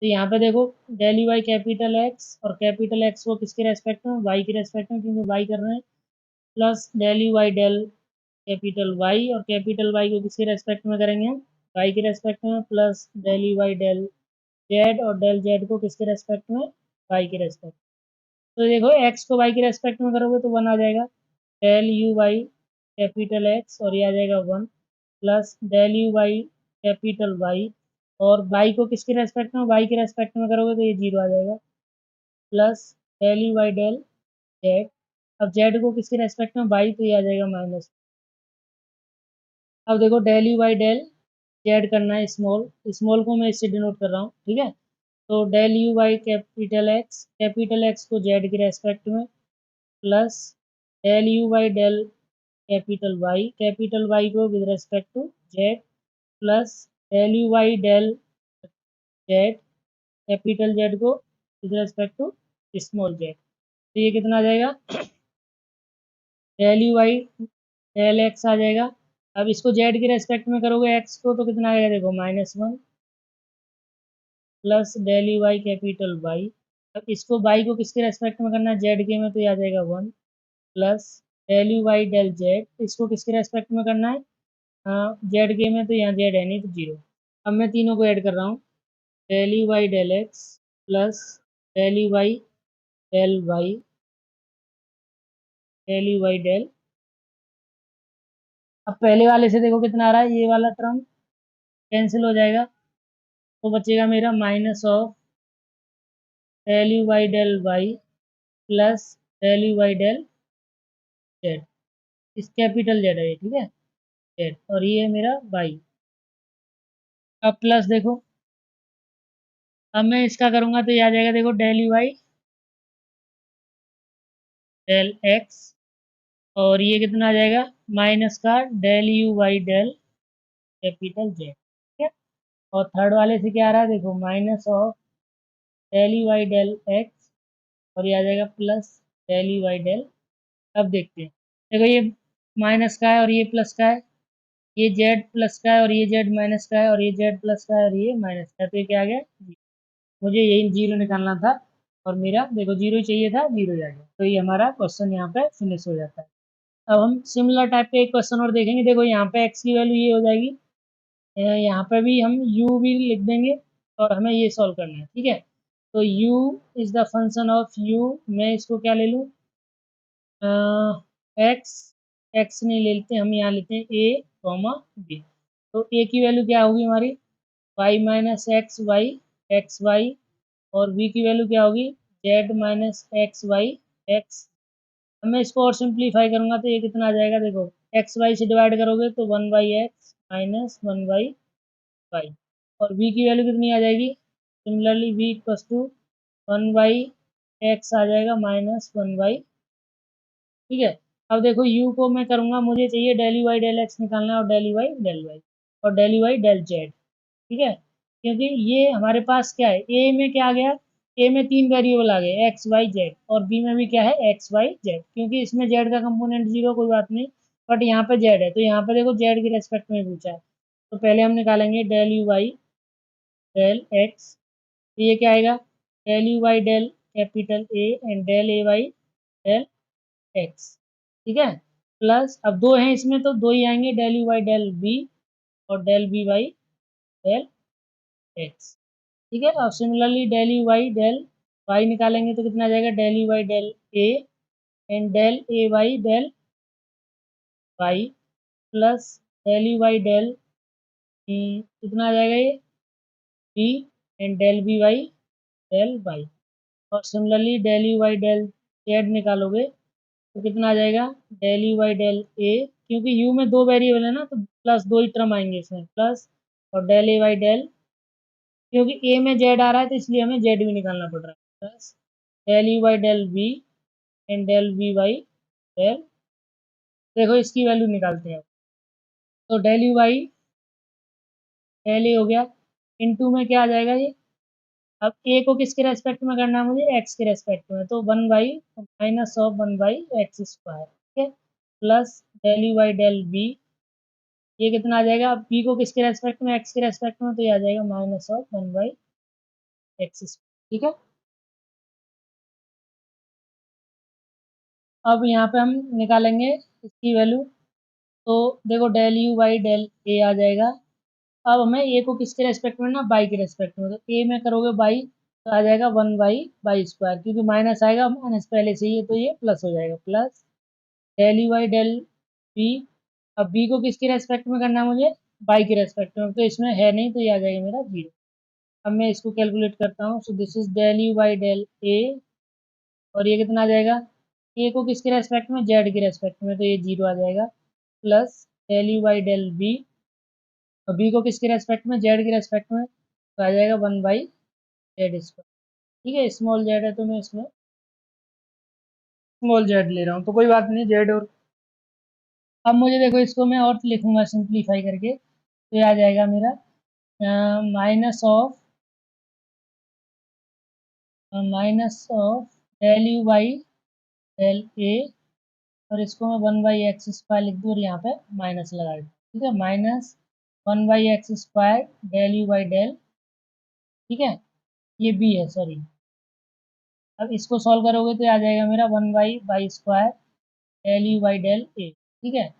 तो यहाँ पे देखो del u by capital X, और कैपिटल एक्स को किसके रेस्पेक्ट में, वाई के रेस्पेक्ट में, क्योंकि वाई कर रहे हैं, plus del u by del capital Y, और कैपिटल वाई को किसके रेस्पेक्ट में करेंगे हम, वाई के रेस्पेक्ट में, plus del u by del z, और डेल जेड को किसके रेस्पेक्ट में, वाई के रेस्पेक्ट। तो देखो एक्स को वाई के रेस्पेक्ट में करोगे तो 1 आ जाएगा, del u by capital X, और ये आ जाएगा 1, plus del u by capital Y, और वाई को किसके रेस्पेक्ट में, वाई के रेस्पेक्ट में करोगे तो ये 0 आ जाएगा, plus del u Y del z. अब जेड को किसके रेस्पेक्ट में, वाई, तो ये आ जाएगा माइनस। अब देखो del u by del z करना है, स्मॉल स्मॉल को मैं इससे डिनोट कर रहा हूँ, ठीक है। तो del u by capital x को जेड के रेस्पेक्ट में, plus del u by del capital Y को with respect to z, plus del u by del z capital z को with respect to small z. तो ये कितना आ जाएगा, del u by del x आ जाएगा। अब इसको जेड के रेस्पेक्ट में करोगे एक्स को तो कितना आएगा, देखो -1, plus del u by capital Y. अब इसको वाई को किसके रेस्पेक्ट में करना है, जेड के में, तो ये आ जाएगा 1, plus del u Y del z, इसको किसके रेस्पेक्ट में करना है, हाँ जेड के में, तो यहाँ जेड है नहीं तो 0। अब मैं तीनों को ऐड कर रहा हूँ, del u Y del x, plus del u Y del y, del u Y del. अब पहले वाले से देखो कितना आ रहा है, ये वाला टर्म कैंसिल हो जाएगा, तो बचेगा मेरा -ऑफ del u Y del y, plus del u Y del z, इस कैपिटल जेड है ये, ठीक है, जेड, और ये है मेरा वाई। अब प्लस देखो, अब मैं इसका करूंगा तो ये आ जाएगा, देखो del u Y del x, और ये कितना आ जाएगा, माइनस का del u Y del capital Z, ठीक है। और थर्ड वाले से क्या आ रहा है, देखो -ऑफ del u Y del x, और ये आ जाएगा plus del u Y del. अब देखते हैं, देखो ये माइनस का है और ये प्लस का है, ये जेड प्लस का है और ये जेड माइनस का है, और ये जेड प्लस का है और ये माइनस का है, तो ये क्या आ गया, मुझे यही 0 निकालना था, और मेरा देखो 0 ही चाहिए था, 0 ही आ गया, तो ये हमारा क्वेश्चन यहाँ पे फिनिश हो जाता है। अब हम सिमिलर टाइप के एक क्वेश्चन और देखेंगे, देखो यहाँ पे एक्स की वैल्यू ये हो जाएगी, यहाँ पे भी हम यू भी लिख देंगे, और हमें ये सॉल्व करना है, ठीक है। तो u is the function of u, मैं इसको क्या ले लूँ, एक्स, एक्स नहीं ले लेते हम, यहाँ लेते हैं a, b। तो a की वैल्यू क्या होगी हमारी, वाई माइनस एक्स वाई, और v की वैल्यू क्या होगी, z minus x y x. अब मैं इसको और सिंप्लीफाई करूंगा तो ये कितना आ जाएगा, देखो एक्स वाई से डिवाइड करोगे तो 1/x माइनस 1/y, और v की वैल्यू कितनी आ जाएगी, similarly v equals to 1/x आ जाएगा -1/, ठीक है। अब देखो u को मैं करूंगा, मुझे चाहिए del u Y del x निकालना है, और del u Y del y, और del u Y del z, ठीक है। क्योंकि ये हमारे पास क्या है, ए में क्या आ गया, ए में 3 वेरिएबल आ गए, एक्स वाई जेड, और बी में भी क्या है, एक्स वाई जेड, क्योंकि इसमें जेड का कंपोनेंट 0, कोई बात नहीं, बट यहाँ पे जेड है, तो यहाँ पे देखो जेड के रेस्पेक्ट में पूछा है, तो पहले हम निकालेंगे del u Y del x. तो ये क्या आएगा, del u Y del capital A and del a Y del x, ठीक है। प्लस अब दो हैं इसमें तो दो ही आएंगे, del u Y del b और del b Y del x, ठीक है। और सिमिलरली डेल यू वाई निकालेंगे तो कितना आ जाएगा, del u Y del a and del a Y del y plus del u Y del कितना आ जाएगा ये b and del b Y del y. और similarly del u Y del z निकालोगे तो कितना आ जाएगा, del u Y del a, क्योंकि यू में दो वेरिएबल है ना तो प्लस दो ही टर्म आएंगे इसमें, प्लस और डेल ए वाई डेल, क्योंकि ए में जेड आ रहा है तो इसलिए हमें जेड भी निकालना पड़ रहा है, plus del u Y del b and del b Y del, देखो इसकी वैल्यू निकालते हैं। तो del u Y del a हो गया, इनटू में क्या आ जाएगा ये, अब ए को किसके रेस्पेक्ट में करना है मुझे, एक्स के रेस्पेक्ट में, तो one by minus of one by x square, ठीक है, plus del u by del b, ये कितना आ जाएगा, अब बी को किसके रेस्पेक्ट में, एक्स के रेस्पेक्ट में, तो ये आ जाएगा minus of one by x square, ठीक है। अब यहाँ पे हम निकालेंगे इसकी वैल्यू, तो देखो डेल यू बाई डेल ए आ जाएगा। अब हमें ए को किसके रेस्पेक्ट में ना, बाई के रेस्पेक्ट में, तो ए में करोगे बाई तो आ जाएगा वन बाई बाई स्क्वायर, क्योंकि माइनस आएगा, माइनस पहले से ही है तो ये प्लस हो जाएगा, plus del u by del b. अब बी को किसके रेस्पेक्ट में करना है मुझे, बाई के रेस्पेक्ट में, तो इसमें है नहीं तो ये आ जाएगा मेरा जीरो। अब मैं इसको कैलकुलेट करता हूँ, so this is del u by del a, और ये कितना आ जाएगा, ए को किसके रेस्पेक्ट में, जेड के रेस्पेक्ट में, तो ये जीरो आ जाएगा, plus del u by del b, और बी को किसके रेस्पेक्ट में, जेड के रेस्पेक्ट में, तो आ जाएगा वन बाई जेड स्क्वायर, ठीक है। स्मॉल जेड है तो मैं इसमें स्मॉल जेड ले रहा हूँ, तो कोई बात नहीं, जेड और अब मुझे देखो इसको मैं और लिखूंगा सिंप्लीफाई करके, तो ये आ जाएगा मेरा minus of del u by del a, और इसको मैं वन बाई एक्स स्क्वायर लिख दूँ और यहाँ पे माइनस लगा दूँ, ठीक है, minus one by x square del u by del, ठीक है, ये बी है सॉरी। अब इसको सॉल्व करोगे तो ये आ जाएगा मेरा one by by square del u by del a, ठीक है,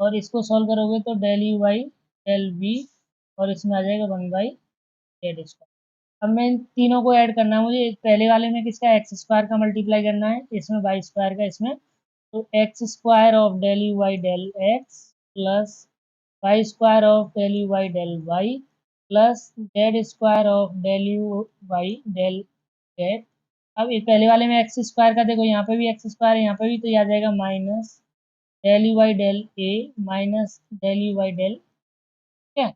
और इसको सॉल्व करोगे तो del u by del b, और इसमें आ जाएगा वन बाई जेड स्क्वायर। अब मैं इन तीनों को ऐड करना है मुझे, पहले वाले में किसका, एक्स स्क्वायर का मल्टीप्लाई करना है, इसमें बाई स्क्वायर का, इसमें तो x square of del u by del x plus y square of del u by del y plus z square of del u by del z. अब ये पहले वाले में एक्स स्क्वायर का देखो, यहाँ पे भी एक्स स्क्वायर है, यहाँ पे भी, तो ये आ जाएगा minus del u by del a minus del u by del, ठीक है।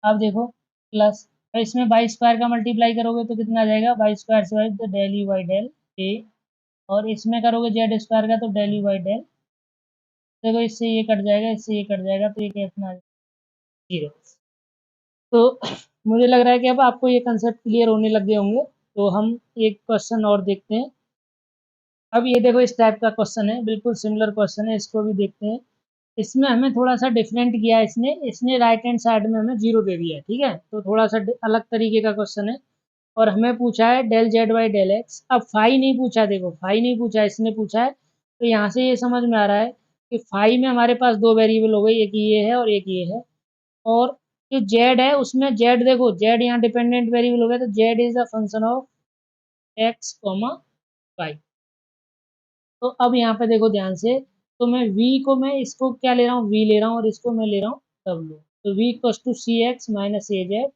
अब देखो प्लस, तो इसमें बाई स्क्वायर का मल्टीप्लाई करोगे तो कितना आ जाएगा, बाई स्क्वायर से बाई तो del u by del a, और इसमें करोगे जेड स्क्वायर का तो डेल यू बाई डेल, देखो इससे ये कट जाएगा, इससे ये कट जाएगा, तो ये कितना जीरो। तो मुझे लग रहा है कि अब आपको ये कंसेप्ट क्लियर होने लग गए होंगे, तो हम एक क्वेश्चन और देखते हैं। अब ये देखो इस टाइप का क्वेश्चन है, बिल्कुल सिमिलर क्वेश्चन है, इसको भी देखते हैं। इसमें हमें थोड़ा सा डिफरेंट किया है, इसने इसने राइट हैंड साइड में हमें जीरो दे दिया है, ठीक है, तो थोड़ा सा अलग तरीके का क्वेश्चन है। और हमें पूछा है del Z by del x, अब फाई नहीं पूछा, देखो फाई नहीं पूछा, इसने पूछा है, तो यहाँ से ये समझ में आ रहा है कि फाई में हमारे पास दो वेरिएबल हो गए, एक ये है और एक ये है, और जो जेड है उसमें जेड, देखो जेड यहाँ डिपेंडेंट वेरिएबल हो गया, तो z is the function of x comma y. तो अब यहाँ पे देखो ध्यान से, तो मैं v को, मैं इसको क्या ले रहा हूँ, v ले रहा हूँ, और इसको मैं ले रहा हूँ w, तो v equals to c x minus a z,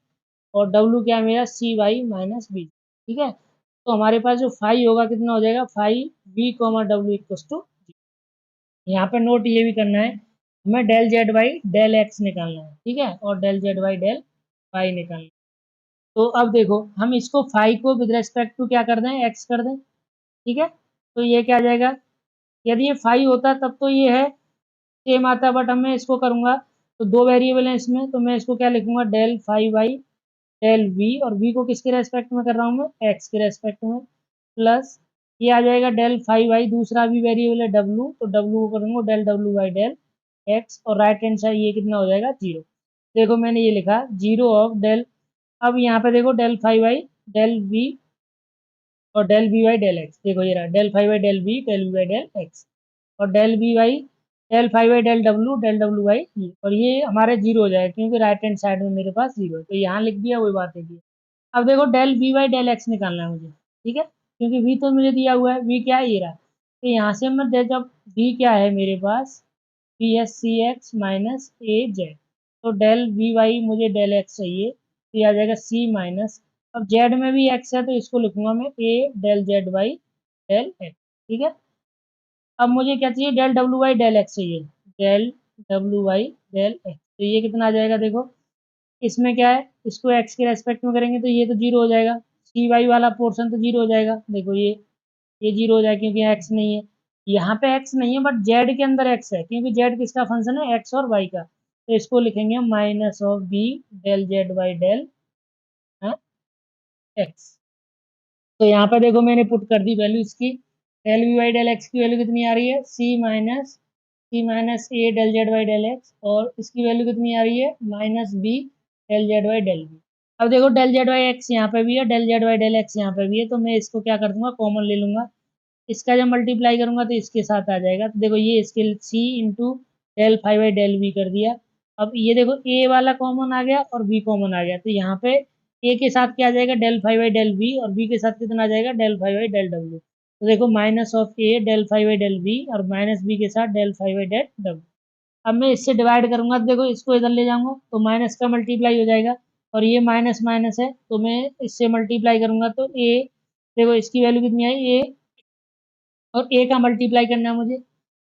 और w क्या है मेरा, सी वाई माइनस बी, ठीक है। तो हमारे पास जो फाई होगा कितना हो जाएगा, फाई v कॉमा डब्ल्यू इक्वस टू, यहाँ पे नोट ये भी करना है, हमें del Z by del x निकालना है, ठीक है, और del Z by del y निकालना है। तो अब देखो हम इसको फाई को विद रेस्पेक्ट टू क्या कर दें, एक्स कर दें, ठीक है, तो ये क्या आ जाएगा, यदि ये फाई होता तब तो ये है सेम आता, बट मैं इसको करूंगा तो दो वेरिएबल हैं इसमें, तो मैं इसको क्या लिखूंगा, del phi by del v, और वी को किसके रेस्पेक्ट में कर रहा हूँ मैं, एक्स के रेस्पेक्ट में, प्लस ये आ जाएगा डेल फाई बाई दूसरा भी वेरिएबल है डब्लू, तो डब्लू को करूँगा डेल डब्लू बाई डेल एक्स और राइट हैंड साइड ये कितना हो जाएगा 0। देखो मैंने ये लिखा 0 ऑफ डेल। अब यहाँ पे देखो del five by del v और del b by del x. देखो ये रहा del five by del b, del b by del x, और del b by del five by del डब्ल्यू बाई ई, और ये हमारे 0 हो जाएगा क्योंकि राइट हैंड साइड में मेरे पास 0 है, तो यहाँ लिख दिया, वही बात है की। अब देखो del b by del x निकालना है मुझे, ठीक है, क्योंकि वी तो मुझे दिया हुआ है, वी क्या है, ये रहा। तो यहाँ से मैं जब वी क्या है मेरे पास, p s c x minus a z, तो डेल वी वाई मुझे डेल एक्स चाहिए, तो ये आ जाएगा सी माइनस, अब जेड में भी एक्स है तो इसको लिखूंगा मैं a del z Y del x, ठीक है। अब मुझे क्या चाहिए, डेल डब्ल्यू वाई डेल एक्स चाहिए, डेल डब्ल्यू वाई डेल एक्स, तो ये कितना आ जाएगा, देखो इसमें क्या है, इसको एक्स के रेस्पेक्ट में करेंगे तो ये तो 0 हो जाएगा, सी वाई वाला पोर्शन तो 0 हो जाएगा, देखो ये 0 हो जाएगा क्योंकि एक्स नहीं है, यहाँ पे एक्स नहीं है बट जेड के अंदर एक्स है, क्योंकि जेड किसका फंक्शन है, एक्स और वाई का, तो इसको लिखेंगे minus of b del z Y del x. तो यहाँ पे देखो मैंने पुट कर दी वैल्यू इसकी, del v y del x की वैल्यू कितनी आ रही है, c minus a del z Y del x, और इसकी वैल्यू कितनी आ रही है, minus b del z Y del b. अब देखो डेल जेड वाई एक्स यहाँ पे भी है, del z Y del x यहाँ पे भी है, तो मैं इसको क्या कर दूंगा, कॉमन ले लूंगा, इसका जब मल्टीप्लाई करूंगा तो इसके साथ आ जाएगा, तो देखो ये इसके c into del five by del b कर दिया। अब ये देखो ए वाला कॉमन आ गया और बी कॉमन आ गया, तो यहाँ पे ए के साथ क्या आ जाएगा, del five by del b, और बी के साथ कितना आ जाएगा, डेल फाइव बाई डेल डब्ल्यू, तो देखो minus of a del five by del b और माइनस बी के साथ डेल फाइव बाई डेल डब्ल्यू। अब मैं इससे डिवाइड करूंगा तो देखो इसको इधर ले जाऊंगा तो माइनस का मल्टीप्लाई हो जाएगा, और ये माइनस माइनस है तो मैं इससे मल्टीप्लाई करूंगा तो ए, देखो इसकी वैल्यू कितनी आई ए, और ए का मल्टीप्लाई करना है मुझे,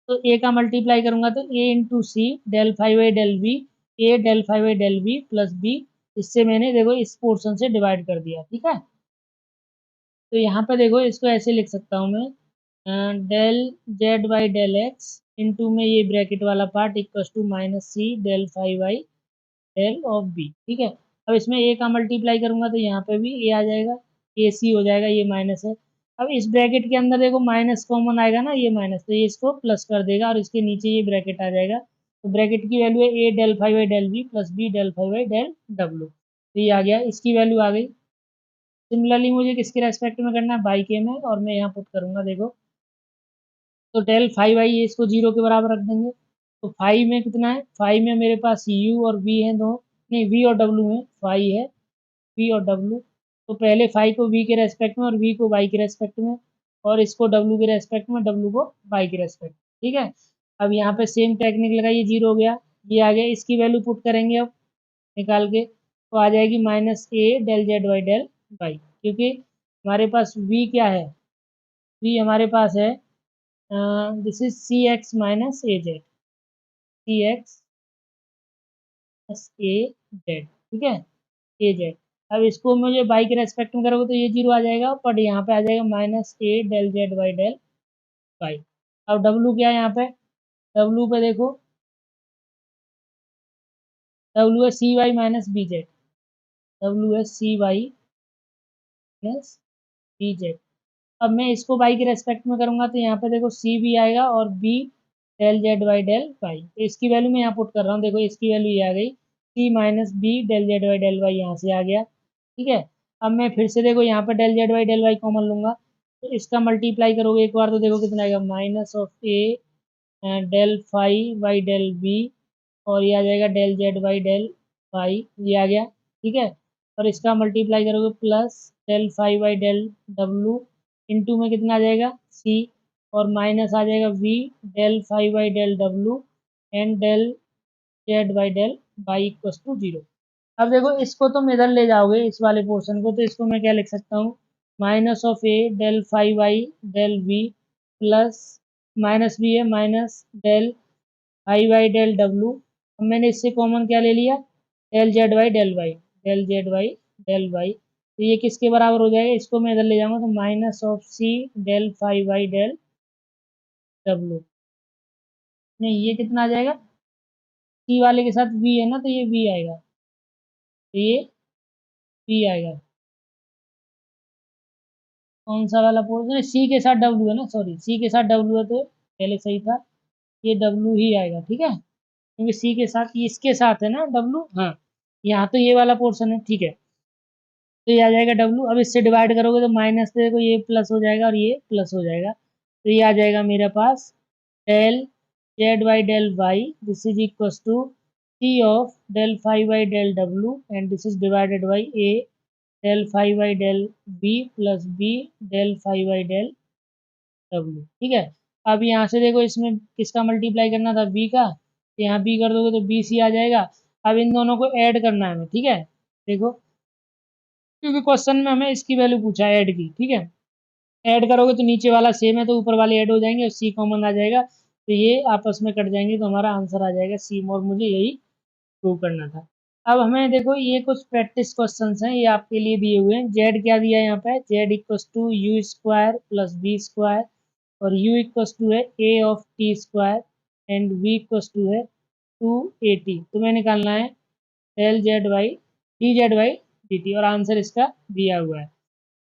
तो ए का मल्टीप्लाई करूंगा तो a into c del five by del b, a del five by del B plus b, इससे मैंने देखो इस पोर्शन से डिवाइड कर दिया, ठीक है। तो यहाँ पे देखो इसको ऐसे लिख सकता हूँ मैं, del Z by del x into में ये ब्रैकेट वाला part equals to minus c del five by del of b, ठीक है। अब इसमें ए का मल्टीप्लाई करूंगा तो यहाँ पे भी ए आ जाएगा, ए सी हो जाएगा, ये माइनस है। अब इस ब्रैकेट के अंदर देखो माइनस कॉमन आएगा ना, ये माइनस, तो ये इसको प्लस कर देगा और इसके नीचे ये ब्रैकेट आ जाएगा, तो ब्रैकेट की वैल्यू है a del five by del B plus B del five by del डब्ल्यू, तो ये आ गया, इसकी वैल्यू आ गई। सिमिलरली मुझे किसके रेस्पेक्ट में करना है, बाई के में, और मैं यहाँ पुट करूंगा देखो, तो डेल फाइव आई ये इसको 0 के बराबर रख देंगे, तो फाइव में कितना है, फाइव में मेरे पास यू और वी है, दो नहीं वी और डब्ल्यू है, फाइव है वी और डब्ल्यू, तो पहले फाइव को वी के रेस्पेक्ट में और वी को वाई के रेस्पेक्ट में, और इसको डब्ल्यू के रेस्पेक्ट में, डब्ल्यू को वाई के रेस्पेक्ट में, ठीक है। अब यहाँ पे सेम टेक्निक लगाइए, 0 हो गया, ये आ गया, इसकी वैल्यू पुट करेंगे अब निकाल के, तो आ जाएगी minus a del z Y del y, क्योंकि हमारे पास वी क्या है, वी हमारे पास है, this is c x minus a z, c x s a z, ठीक है, ए जेड। अब इसको मुझे बाई के रेस्पेक्ट में करोगे तो ये 0 आ जाएगा, बट यहाँ पे आ जाएगा minus a del z Y del y. अब डब्लू क्या है यहाँ पे, डब्लू पे देखो, डब्लू है c y minus b z, डब्लू है c y minus b z. अब मैं इसको बाई के रेस्पेक्ट में करूंगा तो यहाँ पे देखो सी भी आएगा और b del z Y del y, तो इसकी वैल्यू मैं यहाँ पुट कर रहा हूँ, देखो इसकी वैल्यू ये आ गई, c minus b del z Y del y यहाँ से आ गया, ठीक है। अब मैं फिर से देखो यहाँ पे del z Y del y common लूंगा, तो इसका मल्टीप्लाई करोगे एक बार तो देखो कितना आएगा, minus of a del phi y del b, और ये आ जाएगा del z Y del y, ये आ गया, ठीक है। और इसका मल्टीप्लाई करोगे plus del five by del डब्लू, इंटू में कितना आ जाएगा सी, और माइनस आ जाएगा v del five by del W and del Z by del y equals to 0। अब देखो इसको तुम इधर ले जाओगे इस वाले पोर्शन को, तो इसको मैं क्या लिख सकता हूँ, minus of a del five y del v plus minus b है minus del i y del डब्लू। अब मैंने इससे कॉमन क्या ले लिया, del z Y del y, del z Y del y, तो ये किसके बराबर हो जाएगा, इसको मैं इधर ले जाऊंगा तो minus of c del five y del डब्लू, नहीं ये कितना आ जाएगा, सी वाले के साथ वी है ना तो ये वी आएगा, तो ये वी आएगा, कौन सा वाला पोर्शन, सी के साथ डब्लू है ना, सॉरी सी के साथ डब्लू है तो पहले सही था, ये डब्लू ही आएगा, ठीक है। क्योंकि सी के साथ, ये इसके साथ है ना डब्लू, हाँ यहाँ तो ये वाला पोर्शन है, ठीक है। तो ये आ जाएगा डब्लू। अब इससे डिवाइड करोगे तो माइनस से देखो ये प्लस हो जाएगा और ये प्लस हो जाएगा, तो ये आ जाएगा मेरे पास del Z by del Y, this is equal to C of del five by del W and this is divided by A del five by del B plus B del five by del W, ठीक है। अब यहाँ से देखो इसमें किसका multiply करना था, बी का, तो यहाँ बी कर दोगे तो बी सी आ जाएगा। अब इन दोनों को ऐड करना है हमें, ठीक है। देखो क्योंकि क्वेश्चन में हमें इसकी वैल्यू पूछा है ऐड की, ठीक है। ऐड करोगे तो नीचे वाला सेम है तो ऊपर वाले ऐड हो जाएंगे और सी कॉमन आ जाएगा, तो ये आपस में कट जाएंगे तो हमारा आंसर आ जाएगा सी। और मुझे यही प्रूव करना था। अब हमें देखो ये कुछ प्रैक्टिस क्वेश्चंस हैं, ये आपके लिए दिए हुए हैं। जेड क्या दिया है यहाँ पे, z equals to u square plus b square, और u इक्वस टू है a of t square and v equals to है 2at। तुम्हें निकालना है del z Y d z Y d t, और आंसर इसका दिया हुआ है।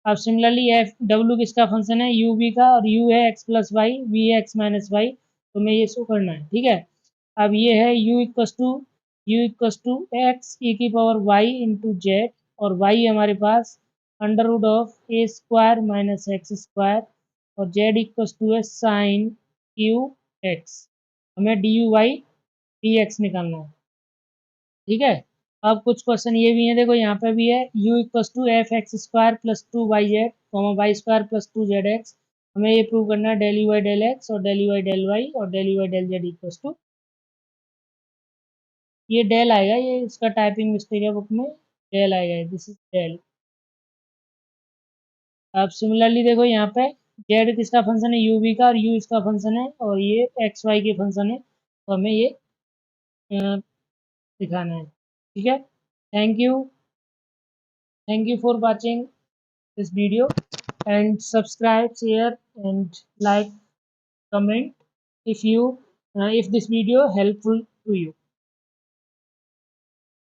अब सिमिलरली एफ डब्ल्यू किसका फंक्शन है, यू वी का, और यू है एक्स प्लस वाई, वी है एक्स माइनस वाई, तुम्हें ये शो करना है, ठीक है। अब ये है u equals to x e की पावर वाई इंटू जेड, और वाई हमारे पास under root of a square minus x square, और जेड इक्वस टू है साइन क्यू एक्स। हमें d u Y d x निकालना है, ठीक है। अब कुछ क्वेश्चन ये भी हैं, देखो यहाँ पे भी है u equals to f x square plus two y z y square plus two z x. हमें ये प्रूव करना है del u Y del x और del u Y del y और del u Y del z equals to, ये del आएगा, ये इसका टाइपिंग मिस्टेक है बुक में, डेल आएगा, दिस इज डेल। अब सिमिलरली देखो यहाँ पे जेड किसका फंक्शन है, यू वी का, और यू इसका फंक्शन है, और ये एक्स वाई के फंक्शन है, तो हमें ये दिखाना है, ठीक है। Thank you for watching this video and subscribe, share and like, comment if this video helpful to you.